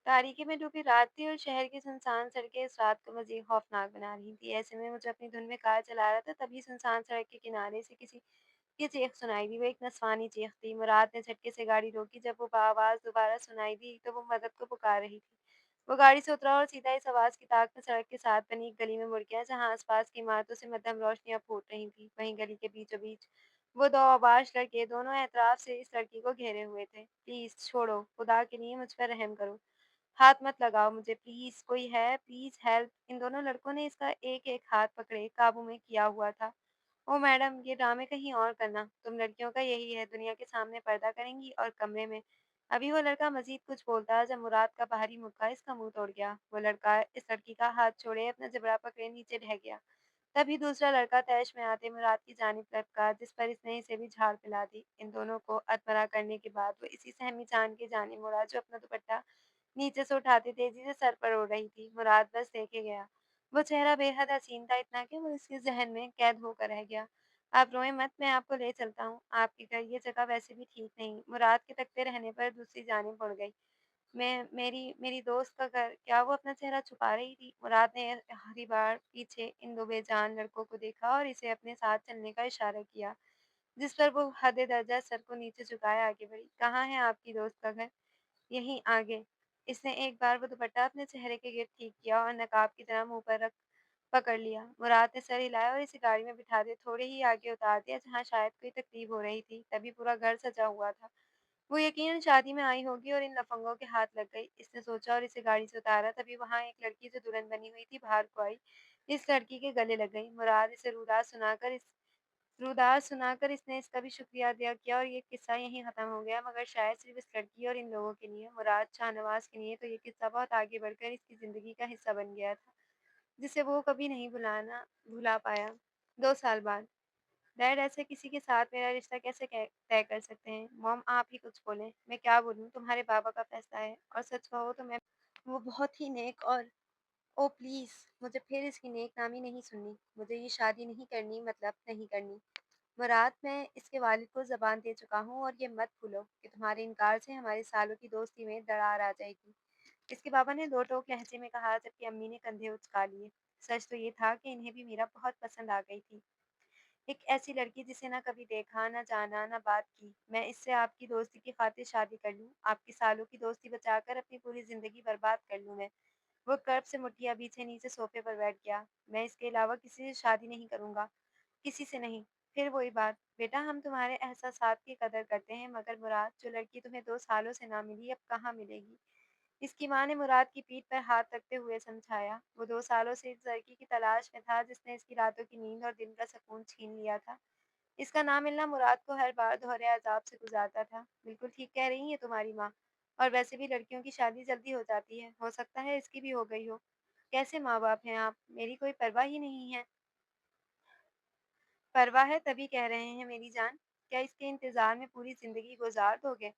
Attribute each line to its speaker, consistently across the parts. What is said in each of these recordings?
Speaker 1: तारीकी में डूबी रात थी और शहर की सुनसान सड़कें इस रात को मज़ीद खौफनाक बना रही थी। ऐसे में मुझे अपनी धुन में कार चला रहा था, तभी सुनसान सड़क के किनारे से किसी की चीख सुनाई दी। वो एक नस्वानी चीख थी। मुराद ने झटके से गाड़ी रोकी। जब वो आवाज़ दोबारा सुनाई दी तो वो मदद को पुकार रही थी। वो गाड़ी से उतरा और सीधा इस आवाज़ की ताक में सड़क के साथ बनी एक गली में मुड़ गया, जहाँ आसपास की इमारतों से मध्यम रोशनियां फूट रही थीं। वहीं गली के बीचों बीच वो दो आवाज लड़के दोनों एतराफ से इस लड़की को घेरे हुए थे। प्लीज छोड़ो, खुदा के लिए मुझ पर रहम करो, हाथ मत लगाओ मुझे, प्लीज कोई है, प्लीज हेल्प। इन दोनों लड़कों ने इसका एक एक हाथ पकड़े काबू में किया हुआ था। ओ मैडम, ये ड्रामे कहीं और करना, तुम लड़कियों का यही है, दुनिया के सामने पर्दा करेंगी और कमरे में। अभी वो लड़का मजीद कुछ बोलता जब मुराद का बाहरी मुक्का इसका मुंह तोड़ गया। वो लड़का इस लड़की का हाथ छोड़े अपना जबड़ा पकड़े नीचे ढह गया। तभी दूसरा लड़का तैश में आते मुराद की जानिब लपका, जिस पर इसने इसे भी झाड़ पिला दी। इन दोनों को अधमरा करने के बाद वो इसी सहमी जान की जानिब मुड़ा जो अपना दुपट्टा नीचे से उठाते तेजी से सर पर उड़ रही थी। मुराद बस देखे गया। वो चेहरा बेहद हसीन था, इतना कि वो उसके जहन में कैद होकर रह गया। आप रोएं मत, मैं आपको ले चलता हूँ आपके घर, ये जगह वैसे भी ठीक नहीं। मुराद के तकते रहने पर दूसरी जानिब मुड़ गई। मैं मेरी मेरी दोस्त का घर, क्या वो अपना चेहरा छुपा रही थी? मुराद ने आखिरी बार पीछे इन दो बेजान लड़कों को देखा और इसे अपने साथ चलने का इशारा किया, जिस पर वो हद दर्जा सर को नीचे झुकाए आगे बढ़ी। कहाँ है आपकी दोस्त का घर? यहीं आगे। इसने एक बार वो दुपट्टा अपने चेहरे के गिर्द ठीक किया और नकाब की तरह मुंह पर रख पकड़ लिया। मुराद ने सर हिलाया और इसे गाड़ी में बिठा दे थोड़े ही आगे उतार दिया, जहाँ शायद कोई तकलीफ हो रही थी। तभी पूरा घर सजा हुआ था। वो यकीनन शादी में आई होगी और इन लफंगों के हाथ लग गई, इसने सोचा और इसे गाड़ी से उतारा। तभी वहां एक लड़की जो दुल्हन बनी हुई थी बाहर को आई। इस लड़की के गले लग गई। मुराद इसे रुदार सुनाकर इसने इसका भी शुक्रिया अदा किया और ये किस्सा यहीं ख़त्म हो गया, मगर शायद सिर्फ इस लड़की और इन लोगों के लिए, मुराद शाहनवाज के लिए तो ये किस्सा बहुत आगे बढ़कर इसकी ज़िंदगी का हिस्सा बन गया था, जिसे वो कभी नहीं भुला पाया। 2 साल बाद डैड ऐसे किसी के साथ मेरा रिश्ता कैसे तय कर सकते हैं? मॉम आप ही कुछ बोलें। मैं क्या बोलूँ? तुम्हारे पापा का फैसला है, और सच कहो तो मैं वो बहुत ही नेक और ओ प्लीज़, मुझे फिर इसकी नेक नामी नहीं सुननी। मुझे ये शादी नहीं करनी, मतलब नहीं करनी। मुराद, मैं इसके वालिद को ज़बान दे चुका हूँ और ये मत भूलो कि तुम्हारे इनकार से हमारे सालों की दोस्ती में दरार आ जाएगी। इसके पापा ने दो टोक लहजे में कहा, जबकि अम्मी ने कंधे उचका लिए। सच तो ये था कि इन्हें भी मीरा बहुत पसंद आ गई थी। एक ऐसी लड़की जिसे ना कभी देखा, ना जाना, ना बात की। मैं इससे आपकी दोस्ती की खातिर शादी कर लूँ, आपकी सालों की दोस्ती बचाकर अपनी पूरी ज़िंदगी बर्बाद कर लूँ मैं। वो कर्ब से मुठ्ठियाँ बीछे नीचे सोफे पर बैठ गया। मैं इसके अलावा किसी से शादी नहीं करूँगा, किसी से नहीं। फिर वही बात, बेटा हम तुम्हारे एहसासात की कदर करते हैं, मगर मुराद, जो लड़की तुम्हें 2 सालों से ना मिली अब कहाँ मिलेगी? इसकी माँ ने मुराद की पीठ पर हाथ रखते हुए समझाया। वो 2 सालों से इस लड़की की तलाश में था जिसने इसकी रातों की नींद और दिन का सुकून छीन लिया था। इसका ना मिलना मुराद को हर बार दोहरे अज़ाब से गुज़ारता था। बिल्कुल ठीक कह रही हैं तुम्हारी माँ। और वैसे भी लड़कियों की शादी जल्दी हो जाती है। हो सकता है इसकी भी हो गई हो। कैसे माँ-बाप हैं आप? मेरी कोई परवाह ही नहीं है। परवाह है तभी कह रहे हैं मेरी जान। क्या इसके इंतज़ार में पूरी ज़िंदगी गुज़ार दोगे?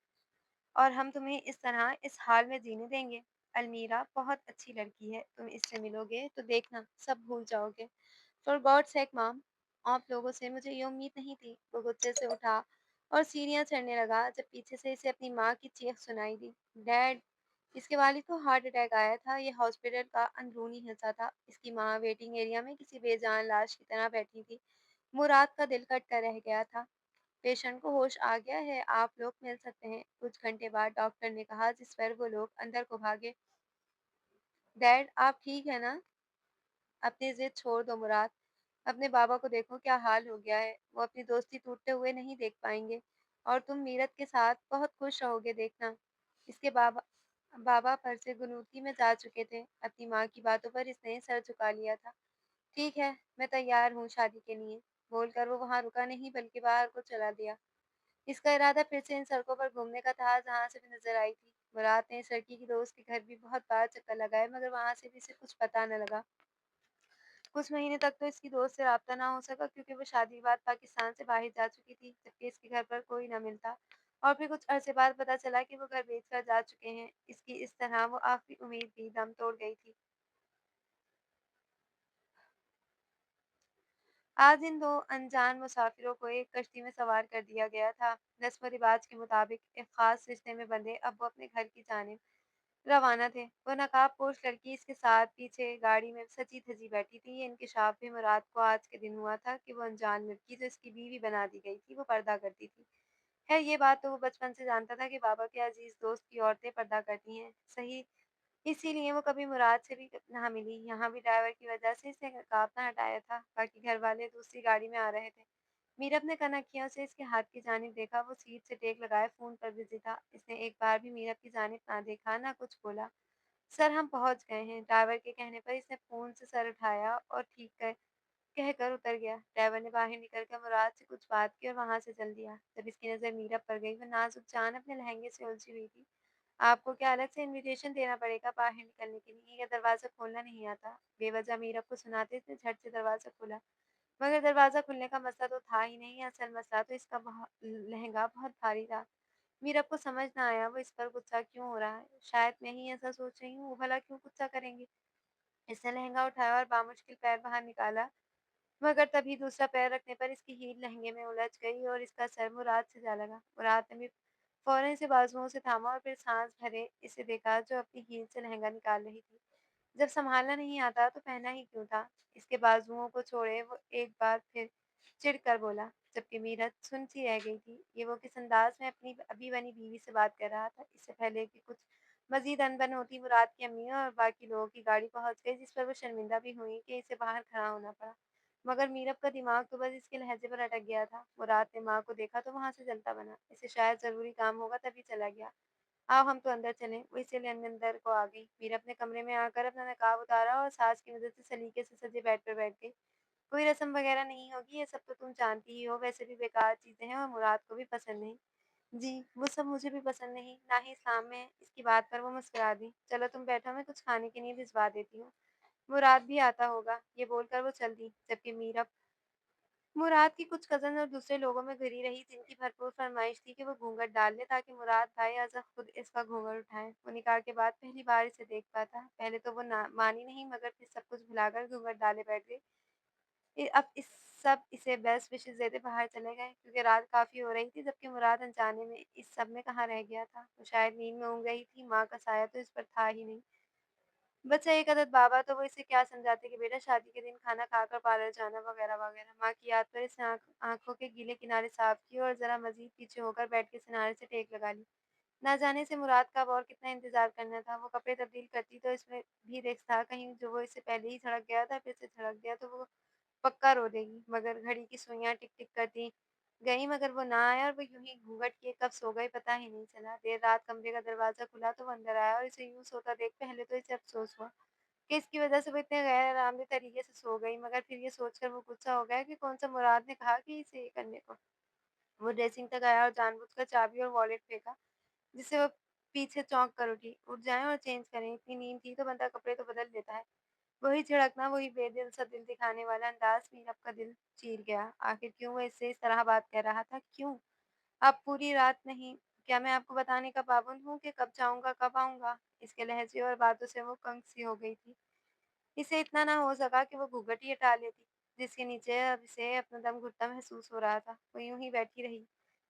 Speaker 1: और हम तुम्हें इस तरह इस हाल में जीने देंगे? अलमीरा बहुत अच्छी लड़की है। तुम इससे मिलोगे तो देखना सब भूल जाओगे। फॉर गॉड सेक मॉम, आप लोगों से मुझे ये उम्मीद नहीं थी। वो गुस्से से उठा और सीढ़ियाँ चढ़ने लगा जब पीछे से इसे अपनी माँ की चीख सुनाई दी। डैड, इसके वालिद को हार्ट अटैक आया था। ये हॉस्पिटल का अंदरूनी हिस्सा था। इसकी माँ वेटिंग एरिया में किसी बेजान लाश की तरह बैठी थी। मुराद का दिल कट कर रह गया था। पेशेंट को होश आ गया है, आप लोग मिल सकते हैं। कुछ घंटे बाद डॉक्टर ने कहा, जिस पर वो लोग अंदर को भागे। डैड आप ठीक है ना? अपनी जिद छोड़ दो मुराद। अपने बाबा को देखो क्या हाल हो गया है। वो अपनी दोस्ती टूटते हुए नहीं देख पाएंगे, और तुम मीरत के साथ बहुत खुश रहोगे देखना। इसके बाबा बाबा पर से गुनूती में जा चुके थे। अपनी माँ की बातों पर इसने सर झुका लिया था। ठीक है, मैं तैयार हूँ शादी के लिए, बोलकर वो वहाँ रुका नहीं बल्कि बाहर को चला दिया। इसका इरादा फिर से इन सड़कों पर घूमने का था जहाँ से भी नजर आई थी। मुराद ने इस लड़की की दोस्त के घर भी बहुत बार चक्कर लगाए, मगर वहाँ से भी इसे कुछ पता न लगा। कुछ महीने तक तो इसकी दोस्त से राब्ता ना हो सका, क्योंकि वो शादी के बाद पाकिस्तान से बाहर जा चुकी थी, जबकि इसके घर पर कोई न मिलता। और फिर कुछ अरसे बाद पता चला कि वो घर बेचकर जा चुके हैं। इसकी इस तरह वो आखिरी उम्मीद भी दम तोड़ गई थी। आज इन दो अनजान मुसाफिरों को एक कश्ती में सवार कर दिया गया था। रस्म व रिवाज के मुताबिक एक खास रिश्ते में बंधे अब वो अपने घर की जानिब रवाना थे। वो नकाबपोश लड़की इसके साथ पीछे गाड़ी में सजी-धजी बैठी थी। ये इंकशाफ भी मुराद को आज के दिन हुआ था कि वो अनजान लड़की जो इसकी बीवी बना दी गई थी, वो पर्दा करती थी। खैर ये बात तो वो बचपन से जानता था कि बाबा के अजीज़ दोस्त की औरतें पर्दा करती हैं। सही इसीलिए वो कभी मुराद से भी ना मिली। यहाँ भी ड्राइवर की वजह से इसने नकाब ना हटाया था। बाकी घरवाले दूसरी गाड़ी में आ रहे थे। मीरब ने कनखियों से इसके हाथ की जानिब देखा। वो सीट से टेक लगाए फ़ोन पर बिज़ी था। इसने एक बार भी मीरब की जानिब ना देखा, ना कुछ बोला। सर हम पहुँच गए हैं। ड्राइवर के कहने पर इसने फ़ोन से सर उठाया और ठीक कहकर उतर गया। ड्राइवर ने बाहर निकलकर मुराद से कुछ बात की और वहाँ से चल दिया। जब इसकी नज़र मीरब पर गई, वो नाजुक जान अपने लहंगे से उलझी हुई थी। आपको क्या अलग से इनविटेशन देना पड़ेगा बाहर निकलने के लिए, या दरवाज़ा खोलना नहीं आता? बेवजह मीरब को सुनाते इसने झट से दरवाज़ा खोला। मगर दरवाज़ा खुलने का मसला तो था ही नहीं, असल मसला तो इसका लहंगा बहुत भारी था। मीरब को समझ ना आया वो इस पर गुस्सा क्यों हो रहा है। शायद मैं ही ऐसा सोच रही हूँ, वो भला क्यों गुस्सा करेंगे? इसने लहंगा उठाया और बामुश्किल पैर बाहर निकाला, मगर तभी दूसरा पैर रखने पर इसकी हील लहंगे में उलझ गई और इसका सर मुराद से जा लगा। मुराद ने भी फौरन इसे बाजुओं से थामा और फिर सांस भरे इसे देखा जो अपनी हील से लहंगा निकाल रही थी। जब संभालना नहीं आता तो पहना ही क्यों था? इसके बाजुओं को छोड़े वो एक बार फिर चिढ़कर बोला, जबकि मीरत सुन सी रह गई थी। ये वो किस अंदाज में अपनी अभी बनी बीवी से बात कर रहा था। इससे पहले कि कुछ मजीद अनबन होती, मुराद की अम्मी और बाकी लोगों की गाड़ी पहुंच गई, जिस पर वो शर्मिंदा भी हुई कि इसे बाहर खड़ा होना पड़ा। मगर मीरब का दिमाग तो बस इसके लहजे पर अटक गया था। मुराद ने माँ को देखा तो वहां से जलता बना। इसे शायद जरूरी काम होगा तभी चला गया। आओ हम तो अंदर चलें। वो इसीलिए अंदर को आ गई। मीरा अपने कमरे में आकर अपना नकाब उतारा और सास की मदद से सलीके से सजे बेड पर बैठ गई। कोई रस्म वगैरह नहीं होगी, ये सब तो तुम जानती ही हो। वैसे भी बेकार चीजें हैं और मुराद को भी पसंद नहीं। जी, वो सब मुझे भी पसंद नहीं, ना ही इस्लाम में है। इसकी बात पर वो मुस्कुरा दी। चलो तुम बैठो, मैं कुछ खाने के लिए भिजवा देती हूँ। मुराद भी आता होगा। ये बोलकर वो चल दी, जबकि मीरा मुराद की कुछ कज़न और दूसरे लोगों में घिरी रही, जिनकी भरपूर फरमाइश थी कि वो घूंघट डाल ले ताकि मुराद भाई आज़ा खुद इसका घूंघट उठाएं। वो निकाह के बाद पहली बार इसे देख पाता। पहले तो वो ना मानी नहीं, मगर फिर सब कुछ भुलाकर घूंघट डाले बैठ गई। अब इस सब इसे बेस्ट विशेस देते बाहर चले गए, क्योंकि रात काफ़ी हो रही थी, जबकि मुराद अनजाने में इस सब में कहाँ रह गया था। वो शायद नींद में ऊँघ रही थी। माँ का साया तो इस पर था ही नहीं। बच्चा एक अदद बाबा तो वो इसे क्या समझाते कि बेटा शादी के दिन खाना खाकर पार्लर जाना वगैरह वगैरह। माँ की याद पर इसने आंखों के गीले किनारे साफ किए और जरा मजीद पीछे होकर बेड के किनारे से टेक लगा ली। ना जाने से मुराद का अब और कितना इंतजार करना था। वो कपड़े तब्दील करती तो इसमें भी रिस्क था, कहीं जो वो इससे पहले ही झड़क गया था, फिर से झड़क गया तो वो पक्का रो देगी। मगर घड़ी की सुइयां टिक टिक करती गई, मगर वो ना आया और वो यूं ही घूंघट किए कब सो गई पता ही नहीं चला। देर रात कमरे का दरवाजा खुला तो वो अंदर आया और इसे यूं सोता देख पहले तो इसे अफसोस हुआ कि इसकी वजह से वो इतने गैर आरामदेह तरीके से सो गई, मगर फिर ये सोचकर वो गुस्सा हो गया कि कौन सा मुराद ने कहा कि इसे ये करने को। वो ड्रेसिंग तक आया और जानबूझकर चाबी और वॉलेट फेंका, जिससे वो पीछे चौंक कर उठी। उठ जाएं और चेंज करें, इतनी नींद थी तो बंदा कपड़े तो बदल लेता है। वही झिड़कना, वही बेदिल सा दिल दिखाने वाला अंदाज, मीरब का दिल चीर गया। आखिर क्यों वो इससे इस तरह बात कर रहा था? क्यों? अब पूरी रात नहीं, क्या मैं आपको बताने का पाबंद हूँ कि कब जाऊंगा कब आऊंगा? इसके लहजे और बातों से वो कंग सी हो गई थी। इसे इतना ना हो सका कि वो घूंघट ही हटा लेती, जिसके नीचे अब इसे अपना दम घुटता महसूस हो रहा था। वो यूं ही बैठी रही।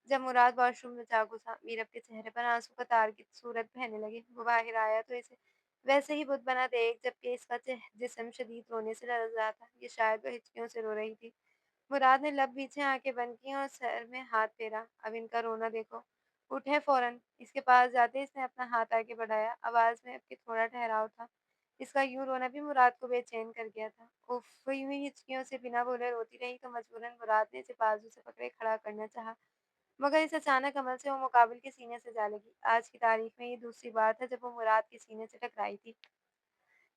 Speaker 1: जब मुराद वॉशरूम में जा घुसा, मीरब के चेहरे पर आंसू का तार की सूरत बहने लगी। वो बाहर आया तो इसे वैसे ही बुत बना देख, जबकि इसका जिस्म शदीद रोने से लरज रहा था। ये शायद वो हिचकियों से रो रही थी। मुराद ने लब पीछे आंखें बंद की और सर में हाथ फेरा। अब इनका रोना देखो। उठे फौरन। इसके पास जाते इसने अपना हाथ आगे बढ़ाया। आवाज में अब के थोड़ा ठहराव था। इसका यूं रोना भी मुराद को बेचैन कर गया था। उफ, वो यूं ही हिचकियों से बिना बोले रोती रही तो मजबूरन मुराद ने इसे बाजू से पकड़े खड़ा करना चाहा, मगर इस अचानक अमल से वो मुकाबिल के सीने से जा लगी। आज की तारीख में ये दूसरी बार था जब वो मुराद के सीने से टकराई थी।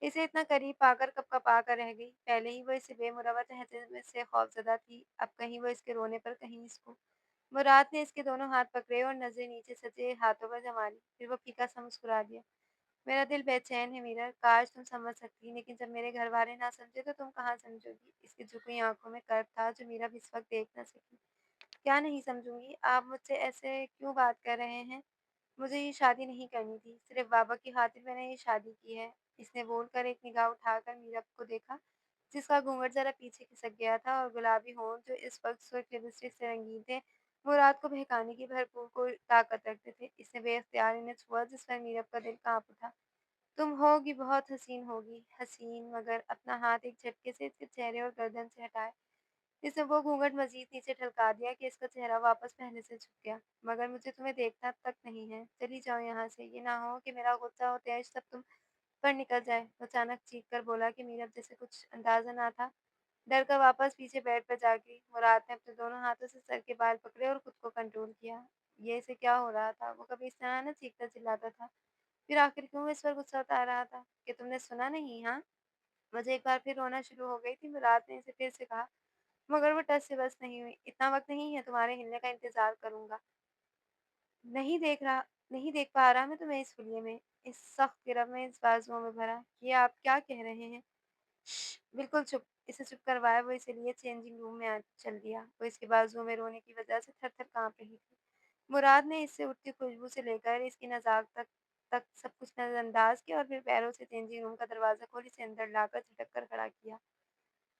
Speaker 1: इसे इतना करीब पाकर कब कपा कर रह गई। पहले ही वो इसे बेमुरवा लहजे में से खौफजदा थी, अब कहीं वो इसके रोने पर, कहीं इसको। मुराद ने इसके दोनों हाथ पकड़े और नजरें नीचे सजे हाथों पर जमा ली। फिर वो फीका सा मुस्कुरा दिया। मेरा दिल बेचैन है मीरा, काश तुम समझ सकती, लेकिन जब मेरे घर वाले ना समझे तो तुम कहाँ समझोगी? इसकी झुकी आंखों में कर्व था जो मीरा इस वक्त देख न सकी। क्या नहीं समझूंगी? आप मुझसे ऐसे क्यों बात कर रहे हैं? मुझे ये शादी नहीं करनी थी, सिर्फ बाबा की खातिर मैंने ये शादी की है। इसने बोलकर एक निगाह उठाकर मीरा को देखा, जिसका घूंघट जरा पीछे खिसक गया था और गुलाबी होंठ जो इस वक्त सुर्ख लिपस्टिक से रंगीन थे, मुराद को बहकाने की भरपूर कोई ताकत रखते थे। इसने बेख्तियार इन्हें छुआ, जिस पर मीरब का दिल कांप उठा। तुम होगी बहुत हसीन होगी, हसीन मगर अपना हाथ एक झटके से इसके चेहरे और गर्दन से हटाए। इसने वो घूंघट मज़ीद नीचे ढलका दिया कि इसका चेहरा वापस पहले से झुक गया। मगर मुझे तुम्हें देखना तक नहीं है। चली जाओ यहाँ से। ये ना हो कि मेरा गुस्सा और तेज सब तुम पर निकल जाए। वो अचानक चीख कर बोला कि मीरा जैसे कुछ अंदाज़ा ना था। डर कर वापस पीछे बेड पर जा गिरी। मुराद ने अपने दोनों हाथों से सर के बाल पकड़े और खुद को कंट्रोल किया। ये इसे क्या हो रहा था? वो कभी इस तरह ना चीखता चिल्लाता था। फिर आखिर क्यों इस पर गुस्सा उतार रहा था? कि तुमने सुना नहीं, हाँ? मुझे एक बार फिर रोना शुरू हो गई थी। मुराद ने इसे फिर से कहा, मगर वो टस से बस नहीं हुई। इतना वक्त नहीं है, तुम्हारे हिलने का इंतजार करूंगा। नहीं देख रहा, नहीं देख पा रहा मैं तुम्हें इस हुलिये में, इस सख्त गिरह में, इस बाजुओं में भरा। ये आप क्या कह रहे हैं? बिल्कुल चुप। इसे चुप करवाया। वो इसे लिए चेंजिंग रूम में चल दिया। वो इसके बाजुओं में रोने की वजह से थर थर कांप रही थी। मुराद ने इससे उठती खुशबू से लेकर इसकी नज़ाकत तक तक सब कुछ नज़रअंदाज किया और फिर पैरों से चेंजिंग रूम का दरवाज़ा खोल इसे अंदर लाकर झटक कर खड़ा किया।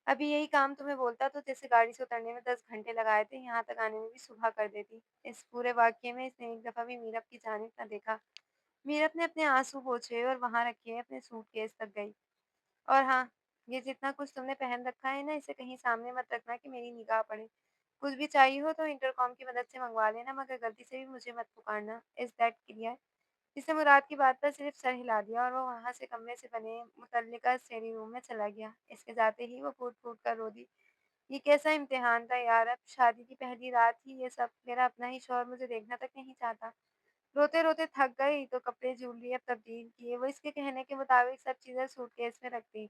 Speaker 1: अभी यही काम तुम्हें बोलता तो जैसे गाड़ी से उतरने में 10 घंटे लगाए थे, यहाँ तक आने में भी सुबह कर देती। इस पूरे वाक़ये में इसने एक दफ़ा भी मीरब की जानिब न देखा। मीरब ने अपने आँसू पोंछे और वहाँ रखे अपने सूटकेस तक गई। और हाँ, ये जितना कुछ तुमने पहन रखा है ना, इसे कहीं सामने मत रखना कि मेरी निगाह पड़े। कुछ भी चाहिए हो तो इंटरकॉम की मदद से मँगवा लेना, मगर गलती से भी मुझे मत पुकारना। Is that clear? इसने मुराद की बात पर सिर्फ सर हिला दिया और वो वहाँ से कमरे से बने मुतल्लिका स्टडी रूम में चला गया। इसके जाते ही वो फूट-फूट कर रो दी। ये कैसा इम्तिहान था यार! अब शादी की पहली रात ही ये सब। मेरा अपना ही शौहर मुझे देखना तक नहीं चाहता। रोते-रोते थक गई तो कपड़े ज्वेलरी अब तब्दील किए। वो इसके कहने के मुताबिक सब चीज़ें सूटकेस में रख दी।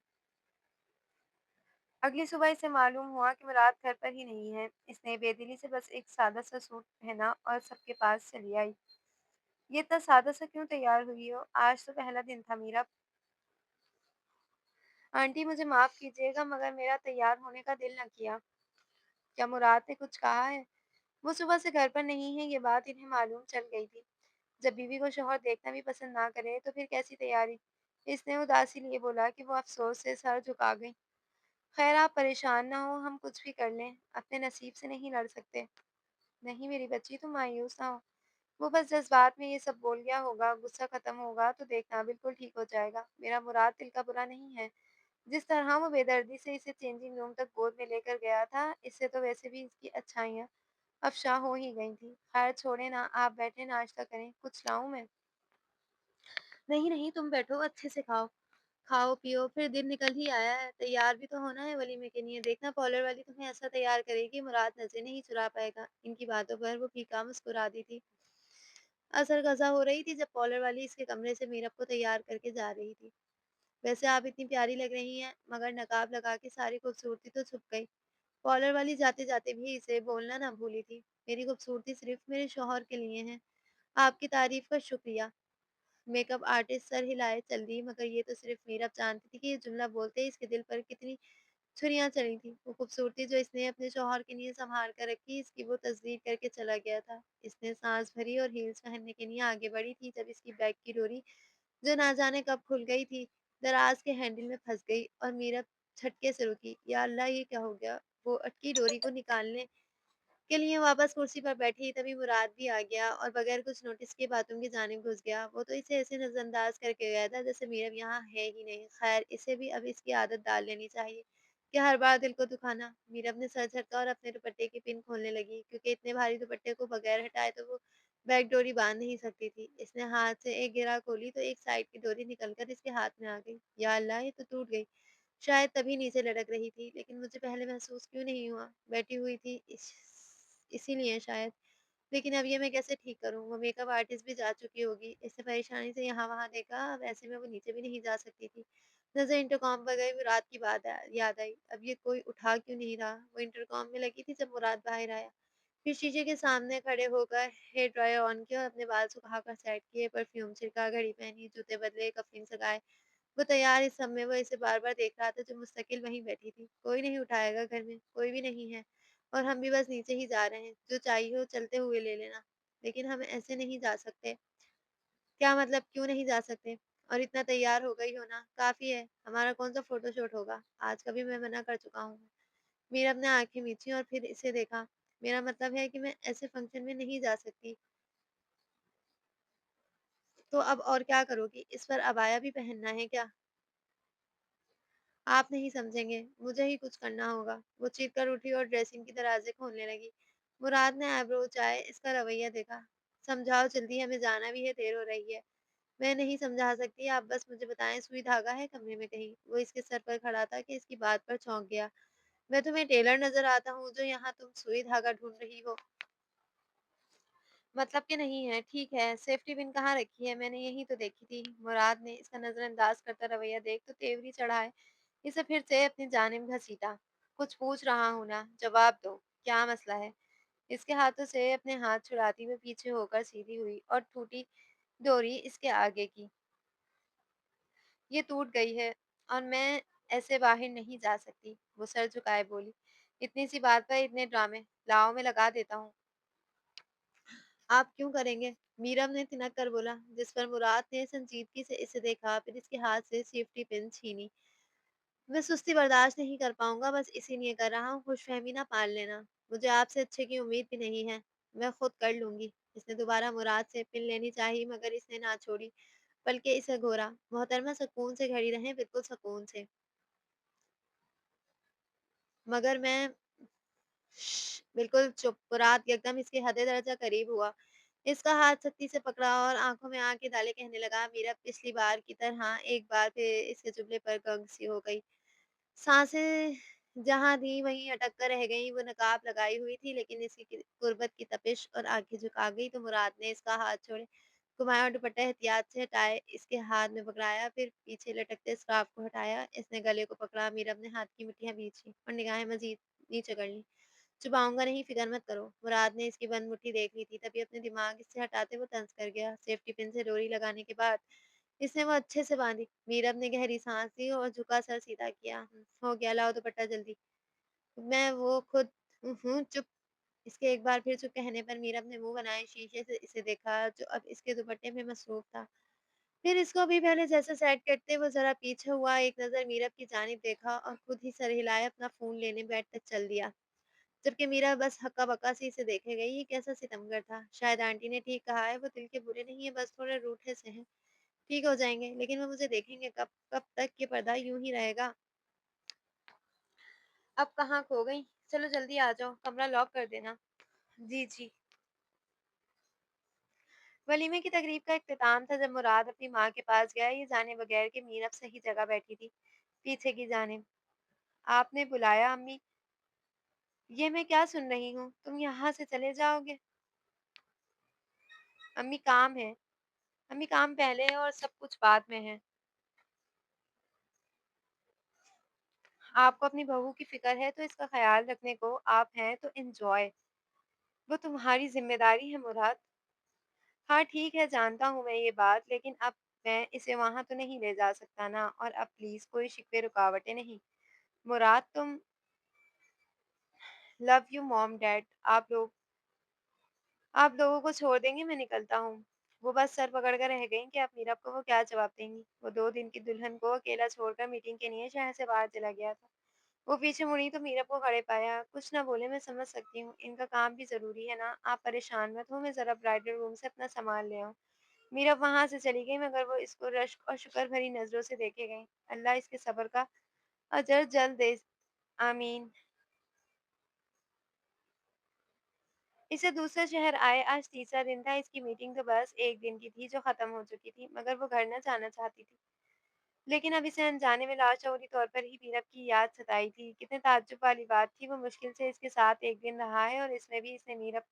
Speaker 1: अगली सुबह इसे मालूम हुआ कि मुराद घर पर ही नहीं है। इसने बेदिली से बस एक सादा सा सूट पहना और सबके पास चली आई। ये इतना सादा सा क्यों तैयार हुई हो? आज तो पहला दिन था मेरा। आंटी मुझे माफ़ कीजिएगा मगर मेरा तैयार होने का दिल न किया। क्या मुराद ने कुछ कहा है? वो सुबह से घर पर नहीं है, ये बात इन्हें मालूम चल गई थी। जब बीवी को शौहर देखना भी पसंद ना करे तो फिर कैसी तैयारी? इसने उदासी लिए बोला कि वो अफ़सोस से सर झुका गई। खैर आप परेशान ना हो, हम कुछ भी कर लें। अपने नसीब से नहीं लड़ सकते। नहीं मेरी बच्ची, तुम मायूस ना हो। वो बस जज़्बात में ये सब बोल गया होगा। गुस्सा ख़त्म होगा तो देखना बिल्कुल ठीक हो जाएगा। मेरा मुराद दिल का बुरा नहीं है। जिस तरह वो बेदर्दी से इसे चेंजिंग रूम तक गोद में लेकर गया था, इससे तो वैसे भी इसकी अच्छाइयाँ अफ़शा हो ही गई थी। खैर छोड़े ना, आप बैठे नाश्ता करें, कुछ लाऊँ मैं? नहीं, नहीं, तुम बैठो, अच्छे से खाओ। खाओ-पियो, फिर दिन निकल ही आया है, तैयार भी तो होना है वलीमे के लिए। देखना पार्लर वाली तुम्हें ऐसा तैयार करेगी, मुराद नज़रें नहीं चुरा पाएगा। इनकी बातों पर वो फीका मुस्कुरा दी थी। असल कज़ा हो रही थी जब पार्लर वाली इसके कमरे से मीरब को तैयार करके जा रही थी। वैसे आप इतनी प्यारी लग रही हैं, मगर नकाब लगा के सारी खूबसूरती तो छुप गई। कॉलर वाली जाते-जाते भी इसे बोलना ना भूली थी, मेरी खूबसूरती सिर्फ़ मेरे शौहर के लिए है, आपकी तारीफ़ का शुक्रिया। मेकअप आर्टिस्ट सर हिलाए चल दी, मगर ये तो सिर्फ़ मीरब जानती थी कि ये जुमला बोलते ही इसके दिल पर कितनी छुरियाँ चली थीं। वो खूबसूरती जो इसने अपने शौहर के लिए सँभाल कर रखी, इसकी वो तस्दीक करके चला गया था। इसने साँस भरी और हील्स पहनने के लिए आगे बढ़ी थी, जब इसकी बैग की डोरी जो ना जाने कब खुल गई थी, दराज के हैंडल में फँस गई और मीरा झटके से रुकी। या अल्लाह! ये क्या हो गया? वो अटकी डोरी को निकालने के लिए वापस कुर्सी पर बैठी, तभी मुराद भी आ गया और बगैर कुछ नोटिस किए बाथरूम की जानिब घुस गया। वो तो इसे ऐसे नज़रअंदाज करके गया था जैसे मीरब यहाँ है ही नहीं। खैर इसे भी अब इसकी आदत डाल लेनी चाहिए कि हर बार दिल को दुखाना। मीरब ने सर झटका और अपने दुपट्टे की पिन खोलने लगी, क्योंकि इतने भारी दुपट्टे को बगैर हटाए तो वो बैक डोरी बांध नहीं सकती थी। इसने हाथ से एक गिरा खोली तो एक साइड की डोरी निकलकर इसके हाथ में आ गई। या अल्लाह! ये तो टूट गई। शायद तभी नीचे लटक रही थी, लेकिन मुझे पहले महसूस क्यों नहीं हुआ? बैठी हुई थी इसीलिए शायद। लेकिन अब ये मैं कैसे ठीक करूँ? वो मेकअप आर्टिस्ट भी जा चुकी होगी। इसने परेशानी से यहाँ-वहाँ देखा, अब ऐसे में वो नीचे भी नहीं जा सकती थी। नज़र इंटरकॉम पर गई, मुराद की बात याद आई। अब ये कोई उठा क्यों नहीं रहा? वो इंटरकॉम में लगी थी जब मुराद बाहर आया। फिर शीशे के सामने खड़े होकर हेयर ड्रायर ऑन किया और अपने बाल सुखा कर सेट किए, परफ्यूम छिड़का, घड़ी पहनी, जूते बदले, कफलिंग लगाए। वो तैयार इस समय वो इसे बार-बार देख रहा था जो मुस्तकिल वहीं बैठी थी। कोई नहीं उठाएगा घर में, कोई भी नहीं है और हम भी बस नीचे ही जा रहे हैं। जो चाहिए हो चलते हुए ले लेना। लेकिन हम ऐसे नहीं जा सकते। क्या मतलब क्यों नहीं जा सकते? और इतना तैयार हो गई हो ना, काफ़ी है। हमारा कौन-सा फ़ोटोशूट होगा? आज का भी मैं मना कर चुका हूँ। मीरब ने आँखें मींची और फिर इसे देखा। मेरा मतलब है कि मैं ऐसे फंक्शन में नहीं जा सकती। تو اب اور کیا کرو گی؟ اس پر عبایا بھی پہننا ہے کیا؟ آپ نہیں سمجھیں گے، مجھے ہی کچھ کرنا ہوگا۔ وہ چیخ کر اٹھی اور ڈریسنگ کی دروازے کھولنے لگی۔ مراد نے آئیبرو اونچائے، اس کا رویہ دیکھا۔ سمجھاؤ جلدی، ہمیں جانا بھی ہے، دیر ہو رہی ہے۔ میں نہیں سمجھا سکتی، آپ بس مجھے بتائیں سوئی دھاگا ہے کمرے میں کہیں؟ وہ اس کے سر پر کھڑا تھا کہ اس کی بات پر چونک گیا۔ میں تمہیں ٹیلر نظر آتا ہوں جو یہاں تم سوئی دھاگا ڈھونڈ رہی ہو؟ مطلب کہ نہیں ہے، ٹھیک ہے، سیفٹی پن کہاں رکھی ہے؟ میں نے یہی تو دیکھی تھی۔ مراد نے اس کا نظر انداز کرتا رویہ دیکھ تو تیوری چڑھائے اسے پھر سے اپنی جانب گھسیٹا۔ کچھ پوچھ رہا ہوں نا، جواب دو، کیا مسئلہ ہے؟ اس کے ہاتھوں سے اپنے ہاتھ چھڑاتی ہوئے پیچھے ہو کر سیدھی ہوئی اور ٹوٹی ڈوری اس کے آگے کی۔ یہ ٹوٹ گئی ہے اور میں ایسے باہر نہیں جا سکتی۔ وہ سر جھکائے بولی، اتنی سی بات پر اتنے ڈرامے، لاؤ میں لگا دیتا ہوں۔ آپ کیوں کریں گے؟ میرم نے تھنک کر بولا، جس پر مراد نے سنجیدگی سے اسے دیکھا، پھر اس کے ہاتھ سے سیفٹی پن چھینی۔ میں سستی برداشت نہیں کر پاؤں گا، بس اسی لیے کر رہا ہوں، خوش فہمی نہ پال لینا۔ مجھے آپ سے اچھے کی امید بھی نہیں ہے، میں خود کر لوں گی۔ اس نے دوبارہ مراد سے پن لینی چاہی مگر اس نے نہ چھوڑی، بلکہ اسے گھورا۔ محترمہ سکون سے کھڑی رہیں، بالکل سکون سے۔ مگر میں بالکل چپ۔ مراد یکدم اس کے حد درجہ قریب ہوا، اس کا ہاتھ سختی سے پکڑا اور آنکھوں میں آنکھ ڈالے کہنے لگا، میرا پچھلی بار کی طرح ایک بار پھر اس کے جملے پر گنگ سی ہو گئی۔ سانسیں جہاں تھیں وہیں اٹک کر رہ گئیں۔ وہ نقاب لگائی ہوئی تھی لیکن اس کی قربت کی تپش اور آنکھیں جھکا گئی تو مراد نے اس کا ہاتھ چھوڑے، گھمایا اور دوپٹہ احتیاط سے ہٹائے اس کے ہاتھ میں پکڑایا، پھر پیچھے لٹکتے اسکارف کو ہٹایا۔ اس نے گلے کو پکڑا، میرب نے ہاتھ کی مٹھیاں بیچی اور نگاہیں مزید نیچے کر لی۔ چباؤں گا نہیں، فکر مت کرو۔ مراد نے اس کی بند مٹھی دیکھ لی تھی، تبھی اپنے دماغ اس سے ہٹاتے وہ طنز کر گیا۔ سیفٹی پن سے ڈوری لگانے کے بعد اس نے وہ اچھے سے باندھی۔ میرب نے گہری سانس لی اور جھکا سر سیدھا کیا۔ ہو گیا، لاؤ دوپٹہ جلدی۔ میں وہ خود ہوں، چپ۔ اس کے ایک بار پھر چپ کہنے پر میرب نے منہ بنائے شیشے سے اسے دیکھا جو اب اس کے دوپٹے میں مصروف تھا۔ پھر اس کو بھی پہلے جیسے سیٹ کرتے وہ ذرا پیچھے ہوا، ایک نظر میرب کی جانب دیکھا اور خود ہی سر ہلائے اپنا فون لینے بیڈ تک چل دیا، جبکہ میرا بس ہکا بکا سی اسے دیکھے گئی۔ یہ کیسا ستمگر تھا! شاید آنٹی نے ٹھیک کہا ہے، وہ دل کے برے نہیں ہیں، بس تھوڑے روٹھے سے ہیں۔ ٹھیک ہو جائیں گے، لیکن وہ مجھے دیکھیں گے کب؟ کب تک یہ پردہ یوں ہی رہے گا؟ اب کہاں کھو گئی؟ چلو جلدی آ جاؤ، کمرہ لاک کر دینا۔ جی جی۔ ولیمے کی تقریب کا اختتام تھا جب مراد اپنی ماں کے پاس گیا، یہ جانے بغیر کہ مینب صحیح جگہ بیٹھی تھی، پیچھے کی جانب۔ آپ نے بلایا امی؟ یہ میں کیا سن رہی ہوں؟ تم یہاں سے چلے جاؤ گے؟ امی کام ہے، امی کام پہلے ہے اور سب کچھ بعد میں ہے۔ آپ کو اپنی بہو کی فکر ہے تو اس کا خیال رکھنے کو آپ ہیں تو انجوائے، وہ تمہاری ذمہ داری ہے مراد۔ ہاں ٹھیک ہے، جانتا ہوں میں یہ بات، لیکن اب میں اسے وہاں تو نہیں لے جا سکتا نا، اور اب پلیز کوئی شکوے رکاوٹیں نہیں۔ مراد تم، لو یو موم ڈیڈ، آپ لوگوں کو چھوڑ دیں گے، میں نکلتا ہوں۔ وہ بس سر پکڑ کر رہ گئیں کہ اب میرب کو وہ کیا جواب دیں گی۔ وہ 2 دن کی دلہن کو اکیلا چھوڑ کر میٹنگ کے لیے شہر سے باہر چلا گیا تھا۔ وہ پیچھے مڑی تو میرب کو کھڑے پایا۔ کچھ نہ بولے، میں سمجھ سکتی ہوں، ان کا کام بھی ضروری ہے نا، آپ پریشان مت ہو، میں ذرا برائڈل روم سے اپنا سامان لے آؤں۔ میرب وہاں سے چلی گئی مگر وہ اس کو رشک اور شکر بھری نظروں سے دیکھے گئی۔ اللہ اس کے صبر کا اجر جلد دے، آمین۔ اسے دوسرے شہر آئے آج تیسرا دن تھا۔ اس کی میٹنگ تو بس ایک دن کی تھی جو ختم ہو چکی تھی، مگر وہ گھر نہ جانا چاہتی تھی، لیکن اب اسے انجانے میں لاشعوری طور پر ہی میرب کی یاد ستائی تھی۔ کتنے تعجب والی بات تھی، وہ مشکل سے اس کے ساتھ ایک دن رہا ہے اور اس میں بھی اس نے میرب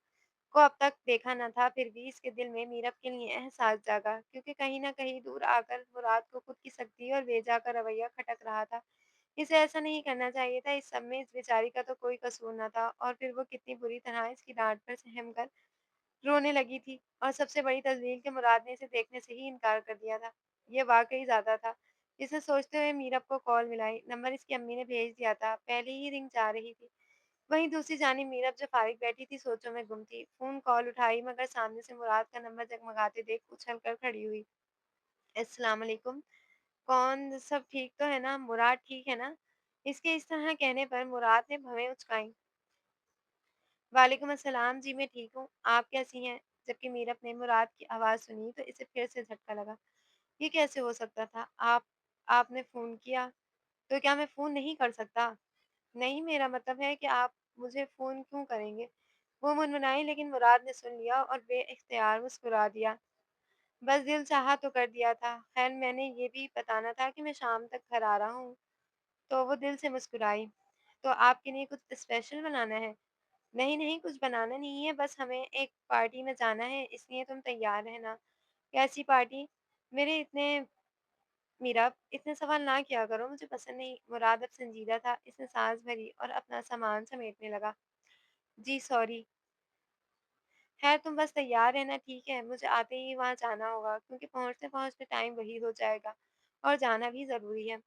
Speaker 1: کو اب تک دیکھا نہ تھا، پھر بھی اس کے دل میں میرب کے لیے احساس جاگا، کیونکہ کہیں نہ کہیں دور آ کر مراد کو خود کی سختی اور بھیجا کا رویہ کھٹک رہا تھا۔ اسے ایسا نہیں کرنا چاہیے تھا، اس سب میں اس بیچاری کا تو کوئی قصور نہ تھا، اور پھر وہ کتنی بری طرح اس کی ڈانٹ پر سہم کر رونے لگی تھی، اور سب سے بڑی تذلیل کہ مراد نے اسے دیکھنے سے ہی انکار کر دیا تھا۔ یہ واقعی زیادہ تھا۔ اسے سوچتے ہوئے میرب کو کال ملائی، نمبر اس کی امی نے بھیج دیا تھا، پہلے ہی رنگ جا رہی تھی۔ وہیں دوسری جانب میرب جو فارغ بیٹھی تھی سوچوں میں گم تھی، فون کال اٹھائی مگر سامنے سے مراد کا نمبر جگمگاتے دیکھ اچھل کر کھڑی ہوئی۔ السلام علیکم، کون؟ سب ٹھیک تو ہے نا؟ مراد ٹھیک ہے نا؟ اس کے اس طرح کہنے پر مراد نے بھویں اچکائیں۔ وعلیکم السلام، جی میں ٹھیک ہوں، آپ کیسی ہیں؟ जबकि मीरब ने मुराद की आवाज़ सुनी तो इसे फिर से झटका लगा। ये कैसे हो सकता था? आपने फ़ोन किया, तो क्या मैं फ़ोन नहीं कर सकता? नहीं, मेरा मतलब है कि आप मुझे फ़ोन क्यों करेंगे? वो मुनमुनाई लेकिन मुराद ने सुन लिया और बेइख्तियार मुस्कुरा दिया। बस दिल चाहा तो कर दिया था। ख़ैर मैंने ये भी बताना था कि मैं शाम तक घर आ रहा हूँ। तो वो दिल से मुस्कुराई। तो आपके लिए कुछ स्पेशल बनाना है? नहीं, नहीं कुछ बनाना नहीं है, बस हमें एक पार्टी में जाना है, इसलिए तुम तैयार रहना। कैसी पार्टी? मेरे इतने मीरा, इतने सवाल ना किया करो, मुझे पसंद नहीं। मुराद अब संजीदा था, इसने साँस भरी और अपना सामान समेटने लगा। जी सॉरी। खैर तुम बस तैयार रहना, ठीक है? मुझे आते ही वहाँ जाना होगा क्योंकि पहुँचते-पहुँचते टाइम वही हो जाएगा और जाना भी ज़रूरी है।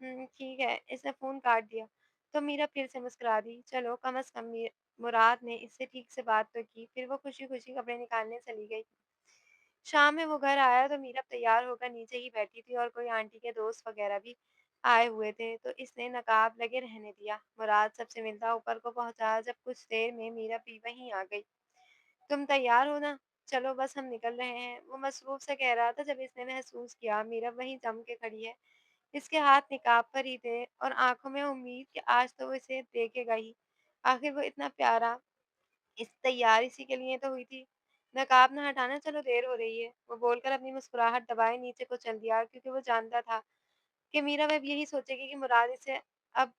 Speaker 1: ठीक है। इसने फ़ोन काट दिया। तो मीरा फिर से मुस्कुरा दी। चलो कम से कम मुराद ने इससे ठीक से बात तो की। फिर वो खुशी-खुशी कपड़े निकालने चली गई। शाम में वो घर आया तो मीरा तैयार होकर नीचे ही बैठी थी और कोई आंटी के दोस्त वगैरह भी आए हुए थे, तो इसने नकाब लगे रहने दिया। मुराद सबसे मिलता ऊपर को पहुँचा। जब कुछ देर में मीरा भी वहीं आ गई। तुम तैयार हो ना? चलो बस हम निकल रहे हैं। वो मसरूफ़ से कह रहा था जब इसने महसूस किया मीरा वहीं जम के खड़ी है। इसके हाथ निकाब पर ही थे और आँखों में उम्मीद कि आज तो वो इसे देखेगा ही। आखिर वो इतना प्यारा, इस तैयार इसी के लिए तो हुई थी। नकाब ना हटाना, चलो देर हो रही है। वो बोलकर अपनी मुस्कुराहट दबाए नीचे को चल दिया क्योंकि वो जानता था कि मीरा अब यही सोचेगी कि मुराद इसे अब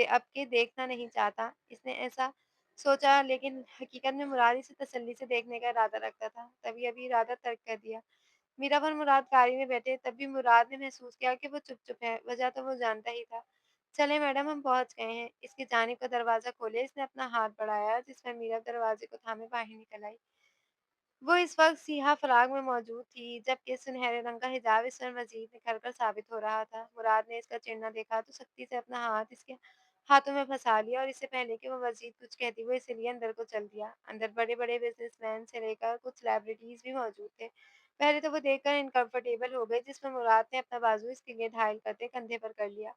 Speaker 1: अब के देखना नहीं चाहता। इसने ऐसा सोचा लेकिन हकीकत में मुराद इसे तसल्ली से देखने का इरादा रखता था। तभी अभी इरादा तर्क कर दिया। मीरा और मुराद गाड़ी में बैठे तब भी मुराद ने महसूस किया कि वो चुप-चुप है। वजह तो वो जानता ही था। चलें मैडम हम पहुँच गए हैं। इसकी जानिब का दरवाज़ा खोले इसने अपना हाथ बढ़ाया जिस पर मीरा दरवाजे को थामे बाहर निकल आई। वो इस वक़्त सिया फ़राक में मौजूद थी, जबकि सुनहरे रंग का हिजाब इस पर मज़ीद निखर कर साबित हो रहा था। मुराद ने इसका चेहरा देखा तो सख्ती से अपना हाथ इसके हाथों में फँसा लिया और इससे पहले कि वो मज़ीद कुछ कहती वो इसे लिए अंदर को चल दिया। अंदर बड़े-बड़े बिज़नेसमैन से लेकर कुछ सेलिब्रिटीज़ भी मौजूद थे। पहले तो वो देखकर अनकम्फ़र्टेबल हो गई, जिस पर मुराद ने अपना बाजू इसके लिए घायल करते कंधे पर कर लिया।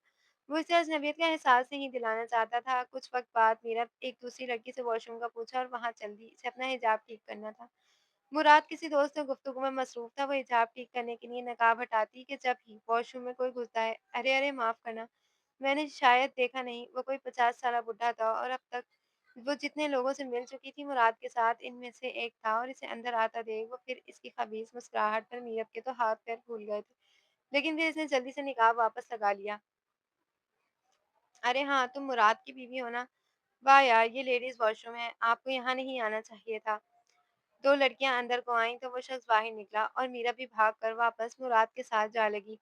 Speaker 1: वो इसे अजनबियत का एहसास नहीं दिलाना चाहता था। कुछ वक़्त बाद मीरा एक दूसरी लड़की से वॉशरूम का पूछा और वहाँ चल दी। इसे अपना हिजाब ठीक करना था। मुराद किसी दोस्त से गुफ्तगू में मसरूफ था। वो हिजाब ठीक करने के लिए नकाब हटाती कि जब ही वॉशरूम में कोई घुसता है। अरे अरे माफ़ करना, मैंने शायद देखा नहीं। वो कोई 50 साला बुढ़ा था और अब तक वो जितने लोगों से मिल चुकी थी मुराद के साथ इनमें से एक था और इसे अंदर आता देख वो फिर इसकी खबीस मुस्कुराहट पर मीरब के तो हाथ पैर फूल गए थे, लेकिन फिर इसने जल्दी से निकाब वापस लगा लिया। अरे हाँ, तुम मुराद की बीवी हो ना? वाह यार, ये लेडीज वॉशरूम है, आपको यहाँ नहीं आना चाहिए था। दो लड़कियां अंदर को आईं तो वो शख्स बाहर निकला और मीरा भी भाग कर वापस मुराद के साथ जा लगी।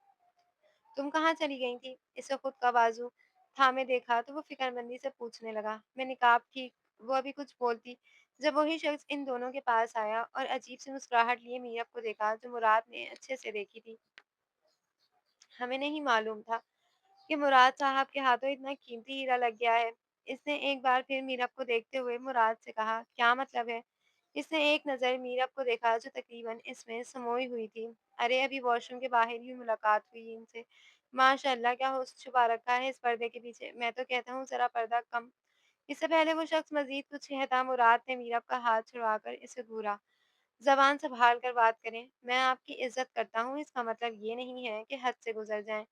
Speaker 1: तुम कहाँ चली गई थी? इसे खुद का बाजू थामे देखा तो वो फिक्रमंदी से पूछने लगा। मैं निकाब ठीक, वो अभी कुछ बोलती जब वही शख्स इन दोनों के पास आया और अजीब सी मुस्कुराहट लिए मीरा को देखा जो मुराद ने अच्छे से देखी थी। हमें नहीं मालूम था कि मुराद साहब के हाथों इतना कीमती हीरा लग गया है। इसने एक बार फिर मीरब को देखते हुए मुराद से कहा, क्या मतलब है? इसने एक नज़र मीरब को देखा जो तकरीबन इसमें समोई हुई थी। अरे अभी वॉशरूम के बाहर ही मुलाकात हुई इनसे। माशाअल्लाह क्या हुस्न छुपा रखा है इस पर्दे के पीछे। मैं तो कहता हूँ जरा पर्दा कम। इससे पहले वो शख्स मजीद कुछ कहता मुराद ने मीरब का हाथ छुड़वाकर इसे घूरा। जबान संभाल कर बात करें। मैं आपकी इज्जत करता हूँ, इसका मतलब ये नहीं है कि हद से गुजर जाएं।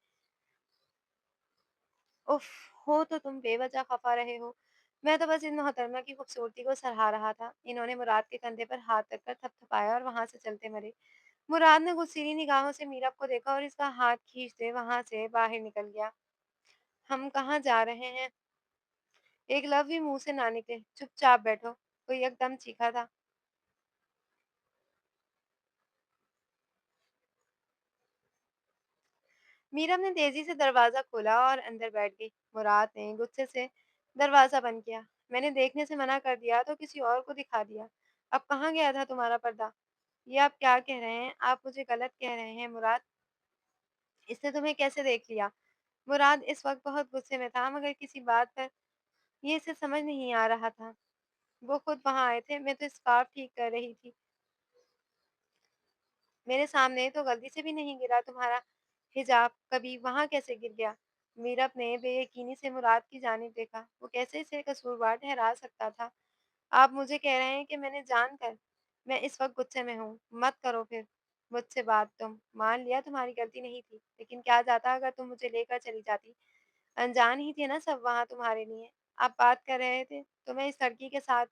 Speaker 1: उफ़! हो तो तुम बेवज़ह ख़फ़ा रहे हो। मैं तो बस इन मोहतरमा की खूबसूरती को सराह रहा था। इन्होंने मुराद के कंधे पर हाथ रखकर थपथपाया और वहाँ से चलते मरे। मुराद ने गुस्सीली निगाहों से मीरब को देखा और इसका हाथ खींचते वहाँ से बाहर निकल गया। हम कहाँ जा रहे हैं? एक लफ्ज़ भी मुँह से ना निकले। चुपचाप बैठो। वो एकदम चीखा था। मीरब ने तेज़ी से दरवाज़ा खोला और अंदर बैठ गई। मुराद ने गुस्से से दरवाज़ा बंद किया। मैंने देखने से मना कर दिया तो किसी और को दिखा दिया। अब कहाँ गया था तुम्हारा पर्दा? ये आप क्या कह रहे हैं? आप मुझे गलत कह रहे हैं मुराद। इसने तुम्हें कैसे देख लिया? मुराद इस वक़्त बहुत गुस्से में था मगर किसी बात पर ये इसे समझ नहीं आ रहा था। वो खुद वहाँ आए थे, मैं तो स्कार्फ़ ठीक कर रही थी। मेरे सामने तो गलती से भी नहीं गिरा तुम्हारा हिजाब, कभी वहाँ कैसे गिर गया? मीरब ने बेयकीनी से मुराद की जानिब देखा। वो कैसे इसे कसूरवार ठहरा सकता था? आप मुझे कह रहे हैं कि मैंने जानकर मैं इस वक़्त गुस्से में हूँ, मत करो फिर मुझसे बात तुम। मान लिया तुम्हारी गलती नहीं थी, लेकिन क्या जाता अगर तुम मुझे लेकर चली जाती? अनजान ही थे ना सब वहाँ तुम्हारे लिए। आप बात कर रहे थे, तो मैं इस लड़की के साथ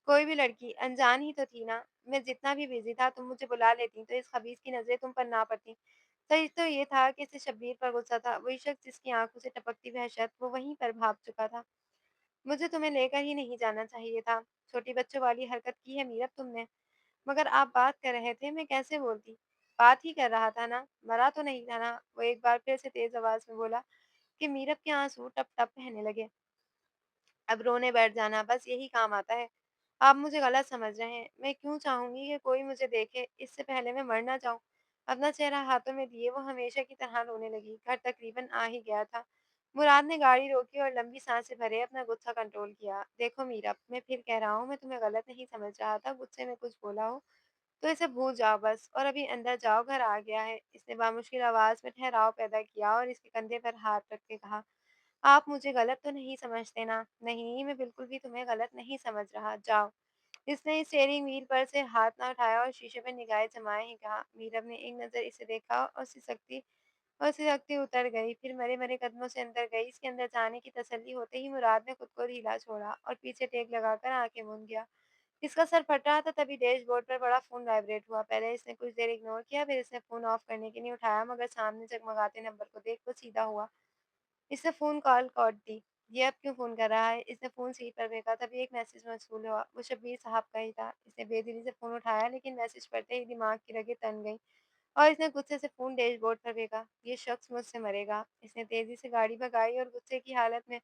Speaker 1: कोई भी लड़की अनजान ही तो थी ना। मैं जितना भी बिज़ी था तुम मुझे बुला लेती तो इस ख़बीज़ की नज़रें तुम पर ना पड़तीं। सच तो ये था कि इसे शब्बीर पर गुस्सा था, वही शख़्स जिसकी आँखों से टपकती वहशत वो वहीं पर भाप चुका था। मुझे तुम्हें लेकर ही नहीं जाना चाहिए था। छोटी बच्चों वाली हरकत की है मीरब तुमने। मगर आप बात कर रहे थे, मैं कैसे बोलती? बात ही कर रहा था ना, मरा तो नहीं था ना? वो एक बार फिर से तेज़ आवाज़ में बोला कि मीरब के आँसू टप-टप बहने लगे। अब रोने बैठ जाना, बस यही काम आता है। आप मुझे गलत समझ रहे हैं। मैं क्यों चाहूँगी कि कोई मुझे देखे, इससे पहले मैं मर ना जाऊँ। अपना चेहरा हाथों में लिए वो हमेशा की तरह रोने लगी। घर तकरीबन आ ही गया था। मुराद ने गाड़ी रोकी और लंबी सांसें भरे अपना गुस्सा कंट्रोल किया। देखो मीरा, मैं फिर कह रहा हूँ, मैं तुम्हें गलत नहीं समझ रहा था। गुस्से में कुछ बोला हो तो इसे भूल जाओ बस और अभी अंदर जाओ, घर आ गया है। इसने बामुश्किल आवाज़ में ठहराव पैदा किया और इसके कंधे पर हाथ रख के कहा, आप मुझे गलत तो नहीं समझते ना? नहीं, मैं बिल्कुल भी तुम्हें गलत नहीं समझ रहा, जाओ। इसने स्टीयरिंग व्हील पर से हाथ ना उठाया और शीशे पर निगाहें जमाए ही कहा। मीरब ने एक नज़र इसे देखा और सिसकती उतर गई, फिर मरे-मरे कदमों से अंदर गई। इसके अंदर जाने की तसल्ली होते ही मुराद ने खुद को ढीला छोड़ा और पीछे टेक लगाकर आँखें मूंद गया। इसका सर फट रहा था तभी डैशबोर्ड पर बड़ा फ़ोन वाइब्रेट हुआ। पहले इसने कुछ देर इग्नोर किया, फिर इसने फ़ोन ऑफ करने के लिए उठाया, मगर सामने जगमगाते नंबर को देख वो सीधा हुआ। इसने फ़ोन कॉल काट दी। ये अब क्यों फ़ोन कर रहा है? इसने फ़ोन सीट पर फेंका, तभी एक मैसेज मौसूल हुआ। वो शब्बीर साहब का ही था। इसने बेदिली से फ़ोन उठाया, लेकिन मैसेज पढ़ते ही दिमाग की रगें तन गईं और इसने गुस्से से फ़ोन डैशबोर्ड पर फेंका। ये शख्स मुझसे मरेगा। इसने तेज़ी से गाड़ी भगाई और गुस्से की हालत में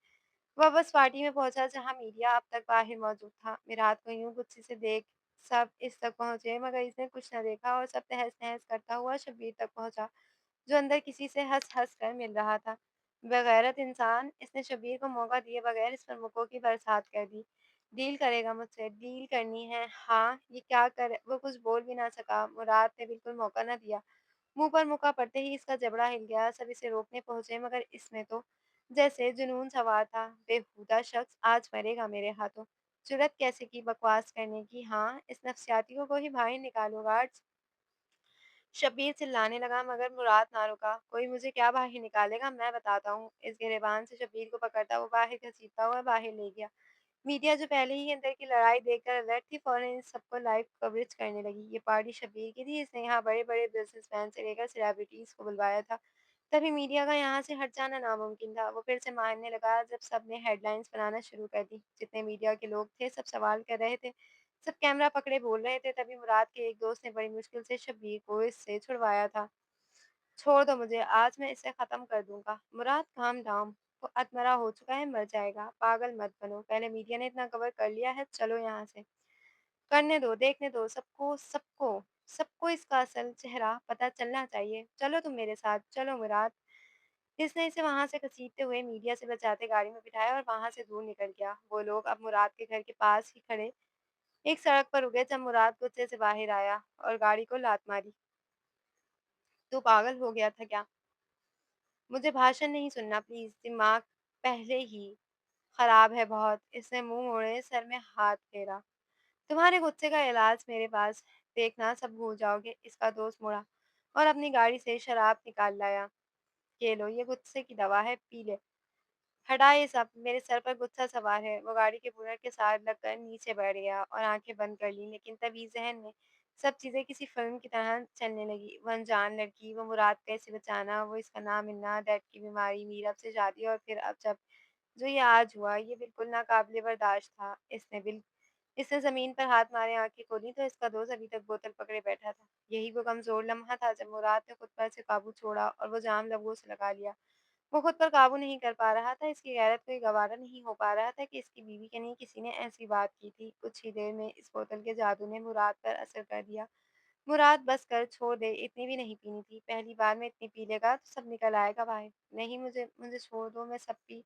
Speaker 1: वह बस पार्टी में पहुंचा जहां मीडिया अब तक बाहर मौजूद था। मिराज को यूं गुस्से से देख सब इस तक पहुंचे, मगर इसने कुछ न देखा और सब तहस नहस करता हुआ शब्बीर तक पहुंचा, जो अंदर किसी से हंस हंस कर मिल रहा था। बेगैरत इंसान, इसने शब्बीर को मौका दिए बगैर इस पर मुक्कों की बरसात कर दी। डील करेगा मुझसे, डील करनी है। हाँ, ये क्या कर, वो कुछ बोल भी ना सका। मुराद ने बिल्कुल मौका न दिया। मुँह पर मुका पड़ते ही इसका जबड़ा हिल गया। सब इसे रोकने पहुंचे, मगर इसमें तो जैसे जुनून सवार था। बेहुदा शख्स आज मरेगा मेरे हाथों। जुर्रत कैसे की बकवास करने की? हाँ, इस नफ्सियातियों को ही बाहर निकालो गार्ड्स। शब्बीर चिल्लाने लगा, मगर मुराद ना रुका। कोई मुझे क्या बाहर निकालेगा, मैं बताता हूँ। इस गिरेबान से शब्बीर को पकड़ता वो बाहर घसीटता हुआ बाहर ले गया। मीडिया जो पहले ही अंदर की लड़ाई देखकर अलर्ट थी, फौरन इन सबको लाइव कवरेज करने लगी। ये पार्टी शब्बीर की थी, इसने यहाँ बड़े-बड़े बिज़नेसमैन से लेकर सेलिब्रिटीज़ को बुलवाया था। तभी मीडिया का यहाँ से हट जाना नामुमकिन था। वो फिर से मारने लगा जब सबने हेडलाइंस बनाना शुरू कर दी। जितने मीडिया के लोग थे, सब सवाल कर रहे थे, सब कैमरा पकड़े बोल रहे थे। तभी मुराद के एक दोस्त ने बड़ी मुश्किल से शब्बीर को इससे छुड़वाया था। छोड़ दो मुझे, आज मैं इसे खत्म कर दूंगा। मुराद काम डाउन, वो अधमरा हो चुका है, मर जाएगा। पागल मत बनो, पहले मीडिया ने इतना कवर कर लिया है, चलो यहाँ से। करने दो, देखने दो, सबको सबको सबको इसका असल चेहरा पता चलना चाहिए। चलो तुम मेरे साथ, चलो मुराद। इसने इसे वहां से घसीटते हुए मीडिया से बचाते गाड़ी में बिठाया और वहां से दूर निकल गया। वो लोग अब मुराद के घर के पास ही खड़े एक सड़क पर रुके जब मुराद गुस्से से बाहर आया और गाड़ी को लात मारी। तू पागल हो गया था क्या? मुझे भाषण नहीं सुनना प्लीज, दिमाग पहले ही खराब है बहुत। इसने मुंह मोड़े सर में हाथ फेरा। तुम्हारे गुस्से का इलाज मेरे पास, देखना सब भूल जाओगे। इसका दोस्त मुड़ा और अपनी गाड़ी से शराब निकाल लाया। ये लो, ये गुस्से की दवा है, पी ले। हटा ये सब, मेरे सर पर गुस्सा सवार है। वो गाड़ी के बोनट के साथ लगकर नीचे बैठ गया और आंखें बंद कर ली, लेकिन तभी जहन में सब चीजें किसी फिल्म की तरह चलने लगी। वो अनजान लड़की, वो मुराद कैसे बचाना, वो इसका ना मिलना, डैड की बीमारी, मीरब से शादी और फिर अब जब जो ये आज हुआ, ये बिल्कुल नाकाबिले बर्दाश्त था। इसने ज़मीन पर हाथ मारे आँखें खोलीं तो इसका दोस्त अभी तक बोतल पकड़े बैठा था। यही वो कमज़ोर लम्हा था जब मुराद ने खुद पर से काबू छोड़ा और वो जाम लबों से लगा लिया। वो खुद पर काबू नहीं कर पा रहा था, इसकी गैरत को ये गवारा नहीं हो पा रहा था कि इसकी बीवी के लिए किसी ने ऐसी बात की थी। कुछ ही देर में इस बोतल के जादू ने मुराद पर असर कर दिया। मुराद बस कर, छोड़ दे, इतनी भी नहीं पीनी थी। पहली बार में इतनी पी लेगा तो सब निकल आएगा बाहर। नहीं, मुझे मुझे छोड़ दो, मैं सब पी।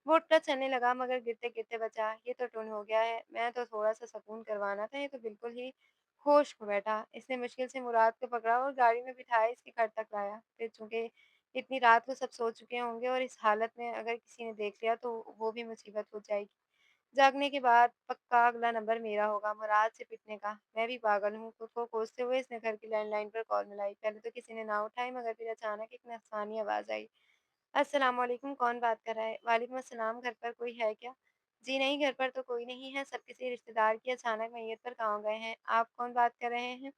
Speaker 1: वो उठकर चलने लगा, मगर गिरते-गिरते बचा। ये तो टुन हो गया है, मैं तो थोड़ा-सा सुकून करवाना था, ये तो बिल्कुल ही होश खो बैठा। इसने मुश्किल से मुराद को पकड़ा और गाड़ी में बिठाया इसके घर तक लाया। फिर चूँकि इतनी रात को सब सो चुके होंगे और इस हालत में अगर किसी ने देख लिया तो वो भी मुसीबत हो जाएगी। जागने के बाद पक्का अगला नंबर मेरा होगा, मुराद से पिटने का। मैं भी पागल हूँ, खुद को कोसते हुए इसने घर की लैंडलाइन पर कॉल मिलाई। पहले तो किसी ने ना उठाई, मगर फिर अचानक एक नफसानी आवाज़ आई। अस्सलाम वालेकुम, कौन बात कर रहा है? वालेकुम अस्सलाम, घर पर कोई है क्या? जी नहीं, घर पर तो कोई नहीं है, सब किसी रिश्तेदार की अचानक मैयत पर गाँव गए हैं। आप कौन बात कर रहे हैं?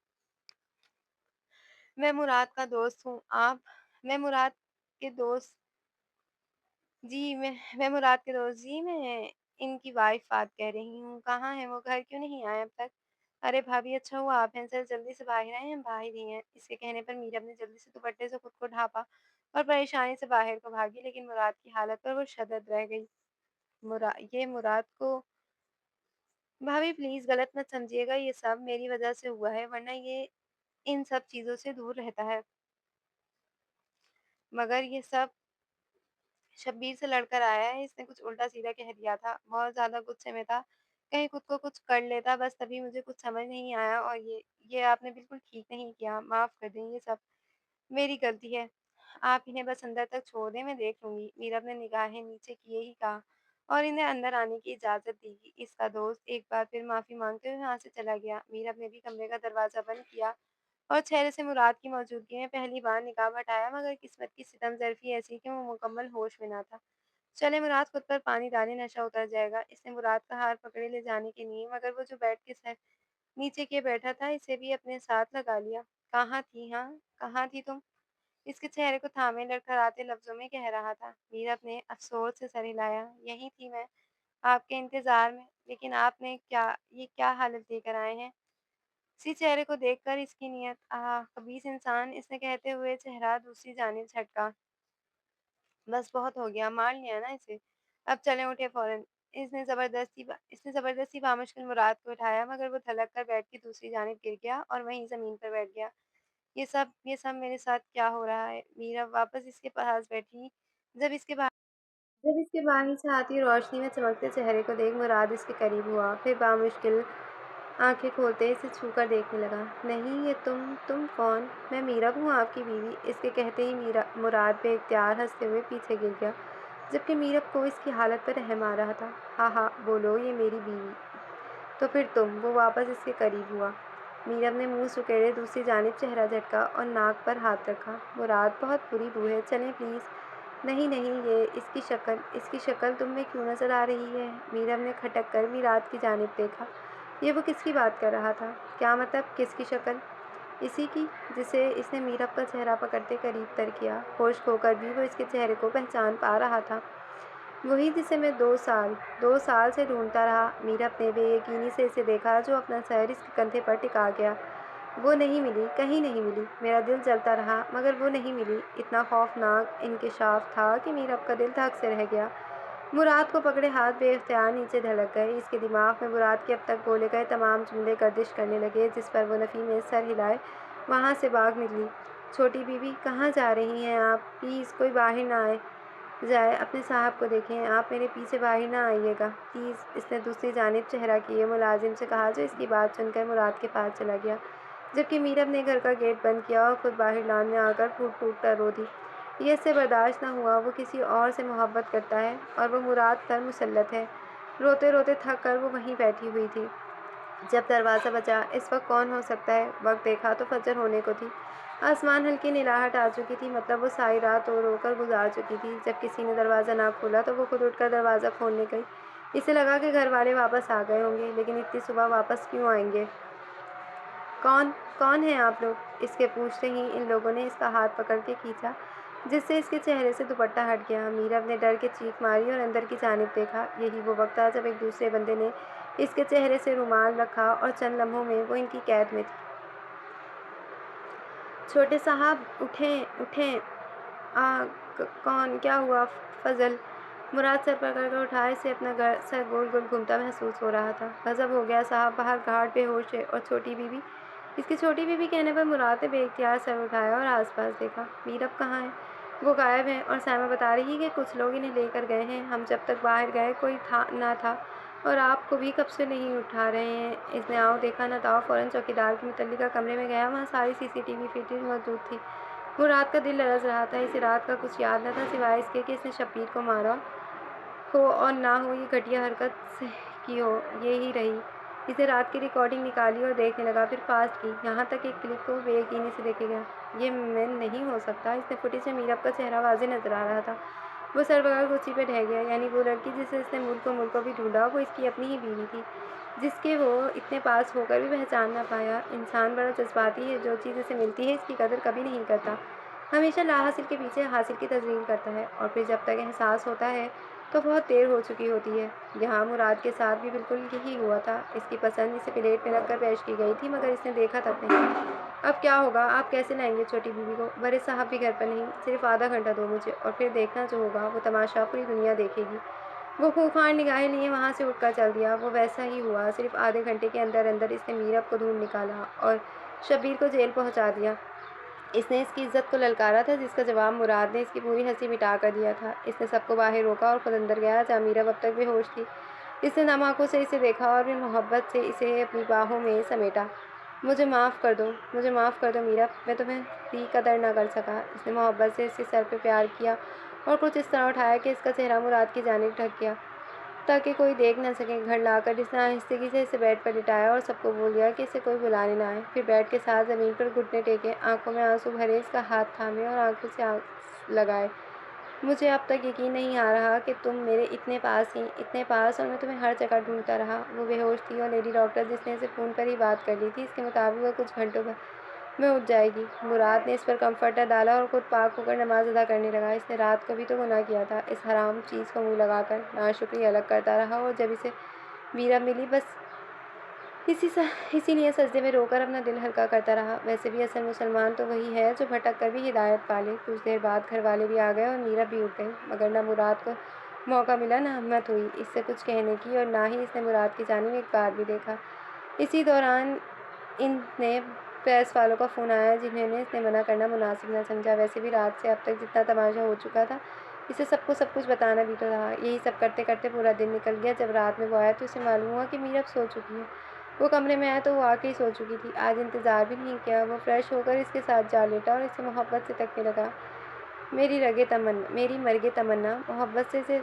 Speaker 1: मैं मुराद का दोस्त हूँ। आप? मैं मुराद के दोस्त जी, मैं मुराद के दोस्त जी, मैं इनकी वाइफ़ बात कह रही हूँ। कहाँ है वो? घर क्यों नहीं आए अब तक? अरे भाभी, अच्छा हुआ आप हैं, ज़रा जल्दी से बाहर आएँ, हम बाहर ही हैं। इसके कहने पर मीरा ने जल्दी से दुपट्टे से खुद को ढाँपा और परेशानी से बाहर को भागी, लेकिन मुराद की हालत पर वो शदद रह गई। मुराद को भाभी प्लीज़ गलत मत समझिएगा, ये सब मेरी वज़ह से हुआ है, वरना ये इन सब चीज़ों से दूर रहता है। मगर ये सब शब्बीर से लड़कर आया है, इसने कुछ उल्टा-सीधा कह दिया था, बहुत ज़्यादा गुस्से में था, कहीं खुद को कुछ कर लेता, बस तभी मुझे कुछ समझ नहीं आया और ये आपने बिल्कुल ठीक नहीं किया, माफ़ कर दें, ये सब मेरी गलती है। आप इन्हें बस अंदर तक छोड़ दें, मैं देख लूँगी। मीरा ने निगाहें नीचे किए ही कहा और इन्हें अंदर आने की इजाज़त दी। इसका दोस्त एक बार फिर माफ़ी माँगते हुए वहाँ से चला गया। मीरा ने भी कमरे का दरवाज़ा बंद किया और चेहरे से मुराद की मौजूदगी में पहली बार निकाब हटाया, मगर किस्मत की सितमज़रफ़ी ऐसी कि वो मुकम्मल होश में ना था। चले मुराद, खुद पर पानी डालें, नशा उतर जाएगा। इसने मुराद का हाथ पकड़े ले जाने के लिए, मगर वो जो बेड के सर नीचे किए बैठा था, इसे भी अपने साथ लगा लिया। कहाँ थी, हाँ? कहाँ थी तुम? इसके चेहरे को थामे लड़खड़ाते लफ्ज़ों में कह रहा था। मीरब ने अफ़सोस से सर हिलाया। यहीं थी मैं, आपके इंतज़ार में, लेकिन आपने क्या हालत लेकर आए हैं? इसी चेहरे को देखकर इसकी नीयत, आह! ख़बीस इंसान, इसने कहते हुए चेहरा दूसरी जानिब झटका। बस बहुत हो गया, मार लिया ना इसे। अब चलें, उठे फ़ौरन। इसने ज़बरदस्ती बामुश्किल मुराद को उठाया, मगर वो धलक कर बेड की दूसरी जानिब गिर गया और वहीं ज़मीन पर बैठ गया। ये सब मेरे साथ क्या हो रहा है? मीरा वापस इसके पास बैठी। जब इसके बा जब इसके बाहिर से आती रोशनी में चमकते चेहरे को देख मुराद इसके करीब हुआ, फिर बामुश्किल आंखें खोलते इसे छूकर देखने लगा। नहीं, ये तुम कौन? मैं मीरब हूँ, आपकी बीवी। इसके कहते ही मीरा मुराद बेइख्तियार हंसते हुए पीछे गिर गया, जबकि मीरब को इसकी हालत पर रहम आ रहा था। हाँ हाँ, बोलो, ये मेरी बीवी। तो फिर तुम? वो वापस इसके करीब हुआ। मीरब ने मुंह सुकेड़े दूसरी जानिब चेहरा झटका और नाक पर हाथ रखा। मुराद, बहुत बुरी बू है, चलें प्लीज़। नहीं नहीं, ये इसकी शक्ल तुम में क्यों नज़र आ रही है? मीरब ने खटक कर मीरात की जानिब देखा। ये वो किसकी बात कर रहा था? क्या मतलब, किसकी शक्ल? इसी की, जिसे इसने मीरब का चेहरा पकड़ते करीब तर किया। होश खोकर भी वो इसके चेहरे को पहचान पा रहा था। वही जिसे मैं 2 साल से ढूंढता रहा। मीरब ने बेयकीनी से इसे देखा, जो अपना सर इसके कंधे पर टिका गया। वो नहीं मिली, कहीं नहीं मिली। मेरा दिल जलता रहा, मगर वो नहीं मिली। इतना खौफनाक इंकिशाफ था कि मीरब का दिल धक से रह गया। मुराद को पकड़े हाथ बेख्तियार नीचे ढलक गए। इसके दिमाग में मुराद के अब तक बोले गए तमाम जुमले गर्दिश करने लगे, जिस पर वो नफ़ी में सर हिलाए वहाँ से भाग निकली। छोटी बीवी, कहाँ जा रही हैं आप? प्लीज़ कोई बाहर ना आए जाए, अपने साहब को देखें, आप मेरे पीछे बाहर ना आइएगा प्लीज़। इसने दूसरी जानिब चेहरा किए मुलाजिम से कहा, जो इसकी बात सुनकर मुराद के पास चला गया, जबकि मीरब ने घर का गेट बंद किया और खुद बाहर लॉन में आकर फूट फूट कर रो दी। ये इससे बर्दाश्त न हुआ। वो किसी और से मोहब्बत करता है और वो मुराद पर मुसल्लत है। रोते रोते थक कर वो वहीं बैठी हुई थी। जब दरवाज़ा बजा, इस वक्त कौन हो सकता है? वक्त देखा तो फजर होने को थी। आसमान हल्की नीलाहट आ चुकी थी, मतलब वो सारी रात रो रो कर गुजार चुकी थी। जब किसी ने दरवाज़ा ना खोला तो वो खुद उठकर दरवाज़ा खोलने गई। इसे लगा कि घर वाले वापस आ गए होंगे, लेकिन इतनी सुबह वापस क्यों आएंगे? कौन कौन हैं आप लोग? इसके पूछते ही इन लोगों ने इसका हाथ पकड़ के खींचा, जिससे इसके चेहरे से दुपट्टा हट गया। मीरब ने डर के चीख मारी और अंदर की जानिब देखा। यही वो वक्त था जब एक दूसरे बंदे ने इसके चेहरे से रुमाल रखा और चंद लम्हों में वो इनकी कैद में थी। छोटे साहब, उठें उठें। कौन? क्या हुआ? फजल। मुराद सर पकड़ कर उठाए, से अपना सर गोल गोल घूमता महसूस हो रहा था। गजब हो गया साहब, बाहर गार्ड बेहोश है और छोटी बीवी। इसकी छोटी बीवी कहने पर मुराद ने बेइख्तियार सर उठाया और आसपास देखा। मीरब कहाँ है? वो गायब है, और साइमा बता रही है कि कुछ लोग इन्हें लेकर गए हैं। हम जब तक बाहर गए कोई था ना था, और आपको भी कब से नहीं उठा रहे हैं। इसने आओ देखा ना ताओ फ़ौरन चौकीदार के मुतल्लिका कमरे में गया। वहाँ सारी सीसीटीवी फुटेज मौजूद थी। मुराद का दिल लरज़ रहा था। इसे रात का कुछ याद न था सिवाय इसके कि इसने शब्बीर को मारा ہو اور نہ ہو یہ گھٹیا حرکت کی ہو، یہی رہی۔ اسے رات کی ریکارڈنگ نکالی اور دیکھنے لگا، پھر فاسٹ کی، یہاں تک کہ کلپ کو بے یقینی سے دیکھے گیا۔ یہ میں نہیں ہو سکتا۔ اس نے فوٹیج میں میرب کا چہرہ واضح نظر آ رہا تھا۔ وہ سر بگاڑ کرسی پہ ڈھہ گیا۔ یعنی وہ لڑکی جسے اس نے ملک کو بھی ڈھونڈا، وہ اس کی اپنی ہی بیوی تھی، جس کے وہ اتنے پاس ہو کر بھی پہچان نہ پایا۔ انسان بڑا جذباتی ہے، جو چیز اسے ملتی ہے اس کی قدر کبھی نہیں کرتا، ہمیشہ لا حاصل کے پیچھے حاصل کی تزویر کرتا ہے، اور پھر جب تک احساس ہوتا ہے تو بہت دیر ہو چکی ہوتی ہے۔ یہاں مراد کے ساتھ بھی بالکل یہی ہوا تھا۔ اس کی پسند اسے پلیٹ میں رکھ کر پیش کی گئی تھی، مگر اس نے دیکھا تک نہیں۔ اب کیا ہوگا؟ آپ کیسے لائیں گے چھوٹی بیوی کو؟ بڑے صاحب بھی گھر پر نہیں، صرف آدھا گھنٹہ دو مجھے، اور پھر دیکھنا جو ہوگا وہ تماشا پوری دنیا دیکھے گی۔ وہ خوفار نگاہیں لیے وہاں سے اٹھ کر چل دیا۔ وہ ویسا ہی ہوا۔ صرف آدھے گھنٹے کے اندر اندر اس نے میرب کو ڈھونڈ نکالا اور شبیر کو جیل پہنچا دیا۔ اس نے اس کی عزت کو للکارا تھا، جس کا جواب مراد نے اس کی پوری ہنسی مٹا کر دیا تھا۔ اس نے سب کو باہر روکا اور خود اندر گیا، جہاں میرب اب تک بے ہوش تھی۔ اس نے نم آنکھوں سے اسے دیکھا اور پھر محبت سے اسے اپنی باہوں میں سمیٹا۔ مجھے معاف کر دو، مجھے معاف کر دو میرب، میں تمہیں بھی قدر نہ کر سکا۔ اس نے محبت سے اس کے سر پہ پیار کیا اور کچھ اس طرح اٹھایا کہ اس کا چہرہ مراد کی جانب ڈھک گیا، تاکہ کوئی دیکھ نہ سکے۔ گھر لا کر اس نے آہستگی سے اسے بیڈ پر لٹایا اور سب کو بول دیا کہ اسے کوئی بلانے نہ آئے۔ پھر بیڈ کے ساتھ زمین پر گھٹنے ٹیکے، آنکھوں میں آنسو بھرے، اس کا ہاتھ تھامے اور آنکھوں سے آنسو لگائے۔ مجھے اب تک یقین نہیں آ رہا کہ تم میرے اتنے پاس تھی، اتنے پاس، اور میں تمہیں ہر جگہ ڈھونڈتا رہا۔ وہ بے ہوش تھی اور لیڈی ڈاکٹر، جس نے اسے فون پر ہی بات کر لی تھی، اس کے مطابق وہ کچھ گھنٹوں میں اٹھ جائے گی۔ مراد نے اس پر کمفرٹر ڈالا اور خود پاک ہو کر نماز ادا کرنے لگا۔ اس نے رات کو بھی تو گناہ کیا تھا۔ اس حرام چیز کو منہ لگا کر ناشکری الگ کرتا رہا، اور جب اسے میرب ملی بس اسی لیے سجدے میں رو کر اپنا دل ہلکا کرتا رہا۔ ویسے بھی اصل مسلمان تو وہی ہے جو بھٹک کر بھی ہدایت پا لے۔ کچھ دیر بعد گھر والے بھی آ گئے اور میرب بھی اٹھ گئی، مگر نہ مراد کو موقع ملا، نہ ہمت ہوئی اس سے کچھ کہنے کی، اور نہ ہی اس نے مراد کی جانب ایک بار بھی دیکھا۔ اسی دوران انہیں پریس والوں کا فون آیا، جنہیں اس نے منع کرنا مناسب نہ سمجھا۔ ویسے بھی رات سے اب تک جتنا تماشا ہو چکا تھا، اسے سب کو سب کچھ بتانا بھی تو تھا۔ یہی سب کرتے کرتے پورا دن نکل گیا۔ جب رات میں وہ آیا تو اسے معلوم ہوا کہ میرب سو چکی ہے۔ وہ کمرے میں آیا تو وہ واقعی سو چکی تھی۔ آج انتظار بھی نہیں کیا، وہ فریش ہو کر اس کے ساتھ جا لیٹا اور اسے محبت سے تکنے لگا۔ میری مرگے تمنا۔ محبت سے اسے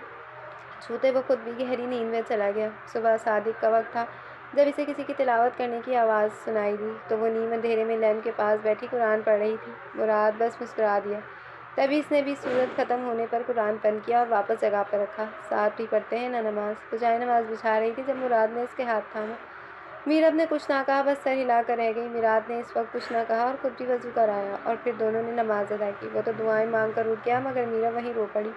Speaker 1: چھوتے وہ خود بھی گہری نیند میں چلا گیا۔ صبح صادق کا وقت تھا۔ جب اسے کسی کی تلاوت کرنے کی آواز سنائی دی تو وہ نیم اندھیرے میں لیمپ کے پاس بیٹھی قرآن پڑھ رہی تھی۔ مراد بس مسکرا دیا۔ تبھی اس نے بھی سورت ختم ہونے پر قرآن بند کیا اور واپس جگہ پر رکھا۔ ساتھ بھی پڑھتے ہیں نہ نماز۔ وہ جائے نماز بچھا رہی تھی جب مراد نے اس کے ہاتھ تھاما۔ میرب نے کچھ نہ کہا، بس سر ہلا کر رہ گئی۔ مراد نے اس وقت کچھ نہ کہا اور خود بھی وضو کر آیا، اور پھر دونوں نے نماز ادا کی۔ وہ تو دعائیں مانگ کر اٹھ گیا، مگر میرب وہیں رو پڑی۔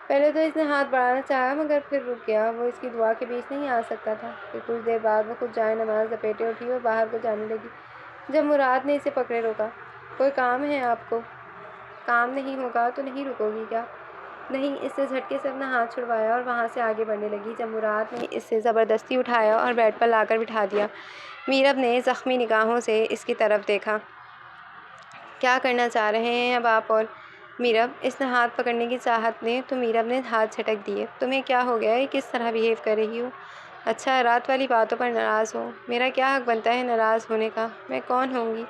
Speaker 1: پہلے تو اس نے ہاتھ بڑھانا چاہا، مگر پھر رک گیا۔ وہ اس کی دعا کے بیچ نہیں آ سکتا تھا۔ پھر کچھ دیر بعد وہ خود جائے نماز لپیٹے اٹھی اور باہر کو جانے لگی، جب مراد نے اسے پکڑے روکا۔ کوئی کام ہے آپ کو؟ کام نہیں ہوگا تو نہیں رکو گی کیا؟ نہیں۔ اس سے جھٹکے سے اپنا ہاتھ چھڑوایا اور وہاں سے آگے بڑھنے لگی، جب مراد نے اسے زبردستی اٹھایا اور بیڈ پر لا کر بٹھا دیا۔ میرب نے زخمی نگاہوں سے اس کی طرف دیکھا۔ کیا کرنا چاہ رہے ہیں اب آپ؟ اور میرب، اس نے ہاتھ پکڑنے کی چاہت میں تو میرب نے ہاتھ جھٹک دیے۔ تمہیں کیا ہو گیا ہے؟ کس طرح بیہیو کر رہی ہو؟ اچھا، رات والی باتوں پر ناراض ہو؟ میرا کیا حق بنتا ہے ناراض ہونے کا؟ میں کون ہوں گی؟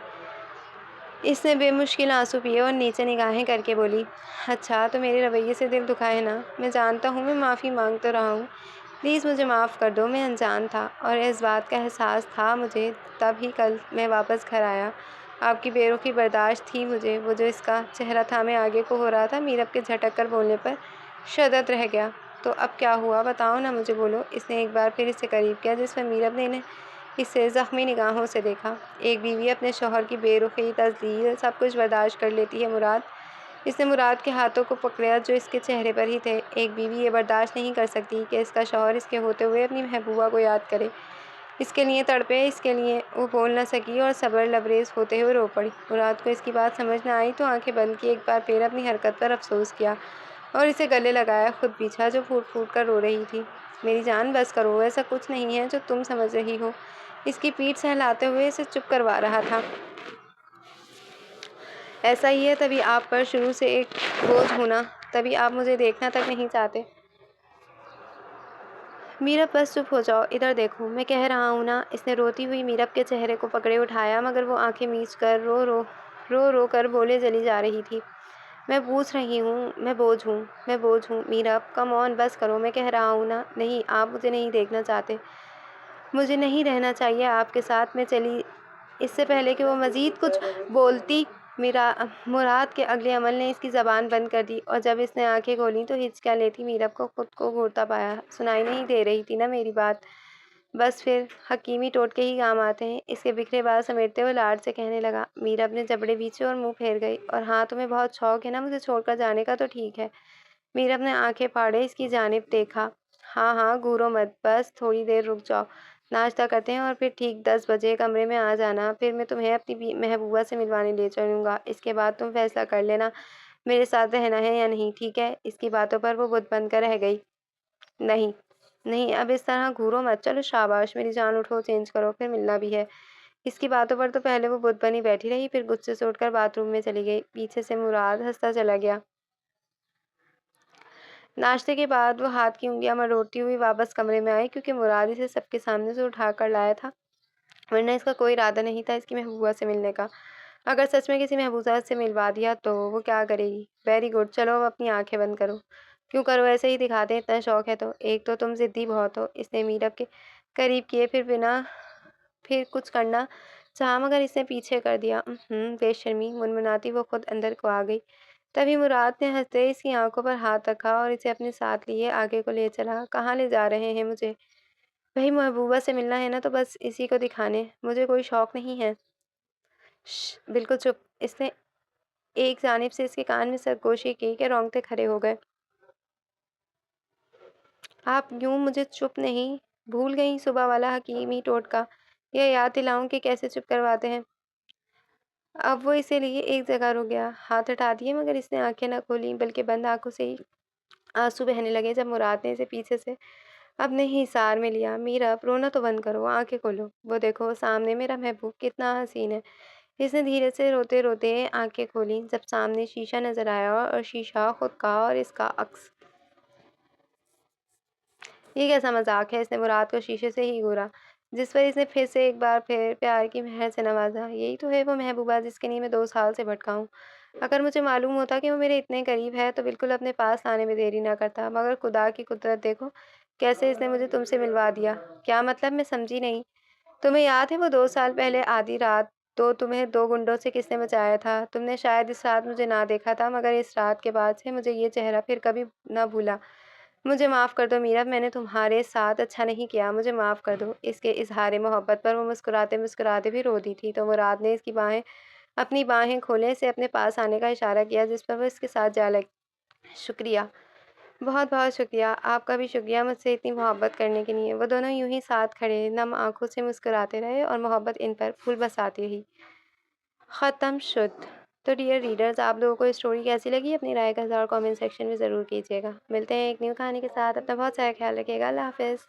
Speaker 1: اس نے بے مشکل آنسو پیے اور نیچے نگاہیں کر کے بولی، اچھا تو میرے رویے سے دل دکھا ہے نا؟ میں جانتا ہوں، میں معافی مانگ تو رہا ہوں، پلیز مجھے معاف کر دو۔ میں انجان تھا اور اس بات کا احساس تھا مجھے تب ہی کل میں واپس گھر آیا۔ آپ کی بے رخی برداشت تھی مجھے۔ وہ جو اس کا چہرہ تھامے آگے کو ہو رہا تھا، میرب کے جھٹک کر بولنے پر شدت رہ گیا۔ تو اب کیا ہوا؟ بتاؤ نا مجھے، بولو۔ اس نے ایک بار پھر اسے قریب کیا، جس پر میرب نے انہیں اسے زخمی نگاہوں سے دیکھا۔ ایک بیوی اپنے شوہر کی بے رخی، تذلیل، سب کچھ برداشت کر لیتی ہے مراد۔ اس نے مراد کے ہاتھوں کو پکڑا جو اس کے چہرے پر ہی تھے۔ ایک بیوی یہ برداشت نہیں کر سکتی کہ اس کا شوہر اس کے ہوتے ہوئے اپنی محبوبہ کو یاد کرے، اس کے لیے تڑپے، اس کے لیے۔ وہ بول نہ سکی اور صبر لبریز ہوتے ہوئے رو پڑی۔ مراد کو اس کی بات سمجھ نہ آئی تو آنکھیں بند کی، ایک بار پھر اپنی حرکت پر افسوس کیا اور اسے گلے لگایا، خود پیچھا جو پھوٹ پھوٹ کر رو رہی تھی۔ میری جان بس کرو، ایسا کچھ نہیں ہے جو تم سمجھ رہی ہو۔ اس کی پیٹھ سہلاتے ہوئے اسے چپ کروا رہا تھا۔ ایسا ہی ہے، تبھی آپ پر شروع سے ایک بوجھ ہونا، تبھی آپ مجھے دیکھنا تک نہیں چاہتے۔ میرب بس چپ ہو جاؤ، ادھر دیکھو، میں کہہ رہا ہوں نا۔ اس نے روتی ہوئی میرب کے چہرے کو پکڑے اٹھایا، مگر وہ آنکھیں میچ کر رو کر بولے چلی جا رہی تھی۔ میں پوچھ رہی ہوں، میں بوجھ ہوں، میرب کم آن بس کرو، میں کہہ رہا ہوں نا، نہیں آپ مجھے نہیں دیکھنا چاہتے، مجھے نہیں رہنا چاہیے آپ کے ساتھ، میں چلی۔ اس سے پہلے کہ وہ مزید کچھ بولتی، مراد کے اگلے عمل نے اس کی زبان بند کر دی، اور جب اس نے آنکھیں کھولیں تو ہچکیاں لیتی میرب کو خود کو گھورتا پایا۔ سنائی نہیں دے رہی تھی نا میری بات؟ بس پھر حکیمی ٹوٹکے ہی کام آتے ہیں، اس کے بکھرے بال سمیٹتے ہوئے لاڈ سے کہنے لگا۔ میرب نے جبڑے بیچے اور منہ پھیر گئی۔ اور ہاں تمہیں بہت شوق ہے نا مجھے چھوڑ کر جانے کا، تو ٹھیک ہے۔ میرب نے آنکھیں پھاڑے اس کی جانب دیکھا۔ ہاں ہاں گھورو مت، بس تھوڑی دیر رک جاؤ، ناشتہ کرتے ہیں اور پھر ٹھیک 10 بجے کمرے میں آ جانا، پھر میں تمہیں اپنی محبوبہ سے ملوانے لے چلوں گا، اس کے بعد تم فیصلہ کر لینا میرے ساتھ رہنا ہے یا نہیں، ٹھیک ہے؟ اس کی باتوں پر وہ بت بن کر رہ گئی۔ نہیں نہیں اب اس طرح گھورو مت، چلو شاباش میری جان، اٹھو چینج کرو، پھر ملنا بھی ہے۔ اس کی باتوں پر تو پہلے وہ بت بنی بیٹھی رہی، پھر غصے سے اٹھ کر باتھ روم میں چلی گئی۔ پیچھے سے مراد ہنستا چلا گیا۔ ناشتے کے بعد وہ ہاتھ کی انگلیاں مروڑتی ہوئی واپس کمرے میں آئی، کیونکہ مراد اسے سب کے سامنے سے اٹھا کر لایا تھا، ورنہ اس کا کوئی ارادہ نہیں تھا اس کی محبوبہ سے ملنے کا۔ اگر سچ میں کسی محبوبہ سے ملوا دیا تو وہ کیا کرے گی؟ ویری گڈ، چلو اب اپنی آنکھیں بند کرو۔ کیوں کرو، ایسے ہی دکھاتے ہیں، اتنا شوق ہے تو۔ ایک تو تم ضدی بہت ہو، اس نے میرب کے قریب کیے، پھر کچھ کرنا چاہا مگر اس نے پیچھے کر دیا۔ بے شرمی، منمناتی وہ خود اندر کو آ گئی۔ تبھی مراد نے ہنستے اس کی آنکھوں پر ہاتھ رکھا اور اسے اپنے ساتھ لیے آگے کو لے چلا۔ کہاں لے جا رہے ہیں مجھے؟ وہی محبوبہ سے ملنا ہے نا، تو بس اسی کو دکھانے، مجھے کوئی شوق نہیں ہے۔ بالکل چپ۔ اس نے ایک جانب سے اس کے کان میں سرگوشی کی کہ رونگٹے کھڑے ہو گئے۔ آپ یوں مجھے چپ نہیں بھول گئیں صبح والا حکیمی ٹوٹکا؟ یا یاد دلاؤں کہ کیسے چپ کرواتے ہیں؟ اب وہ اسے لیے ایک جگہ رک گیا، ہاتھ ہٹا دیے مگر اس نے آنکھیں نہ کھولیں، بلکہ بند آنکھوں سے ہی آنسو بہنے لگے جب مراد نے اسے پیچھے سے اپنے حصار میں لیا۔ میرب رونا تو بند کرو، آنکھیں کھولو، وہ دیکھو سامنے میرا محبوب کتنا حسین ہے۔ اس نے دھیرے سے روتے روتے آنکھیں کھولیں، جب سامنے شیشہ نظر آیا اور شیشہ خود کا اور اس کا عکس۔ یہ کیسا مذاق ہے؟ اس نے مراد کو شیشے سے ہی گھورا، جس پر اس نے پھر سے ایک بار پھر پیار کی مہر سے نوازا۔ یہی تو ہے وہ محبوبہ جس کے لیے میں 2 سال سے بھٹکا ہوں۔ اگر مجھے معلوم ہوتا کہ وہ میرے اتنے قریب ہے تو بالکل اپنے پاس لانے میں دیری نہ کرتا، مگر خدا کی قدرت دیکھو کیسے اس نے مجھے تم سے ملوا دیا۔ کیا مطلب؟ میں سمجھی نہیں۔ تمہیں یاد ہے وہ 2 سال پہلے آدھی رات تمہیں 2 گنڈوں سے کس نے بچایا تھا؟ تم نے شاید اس رات مجھے نہ دیکھا تھا، مگر اس رات کے بعد سے مجھے یہ چہرہ پھر کبھی نہ بھولا۔ مجھے معاف کر دو میرب، میں نے تمہارے ساتھ اچھا نہیں کیا، مجھے معاف کر دو۔ اس کے اظہار محبت پر وہ مسکراتے مسکراتے بھی رو دی تھی، تو مراد نے اپنی باہیں کھولے اسے اپنے پاس آنے کا اشارہ کیا، جس پر وہ اس کے ساتھ جا لگی۔ شکریہ، بہت بہت شکریہ، آپ کا بھی شکریہ مجھ سے اتنی محبت کرنے کے لیے۔ وہ دونوں یوں ہی ساتھ کھڑے نم آنکھوں سے مسکراتے رہے اور محبت ان پر پھول برساتی رہی۔ ختم شد۔ تو ڈیئر ریڈرز، آپ لوگوں کو اسٹوری کیسی لگی؟ اپنی رائے کا اظہار کامنٹ سیکشن میں ضرور کیجیے گا۔ ملتے ہیں ایک نیو کہانی کے ساتھ، اپنا بہت سارا خیال رکھیے گا۔ اللہ حافظ۔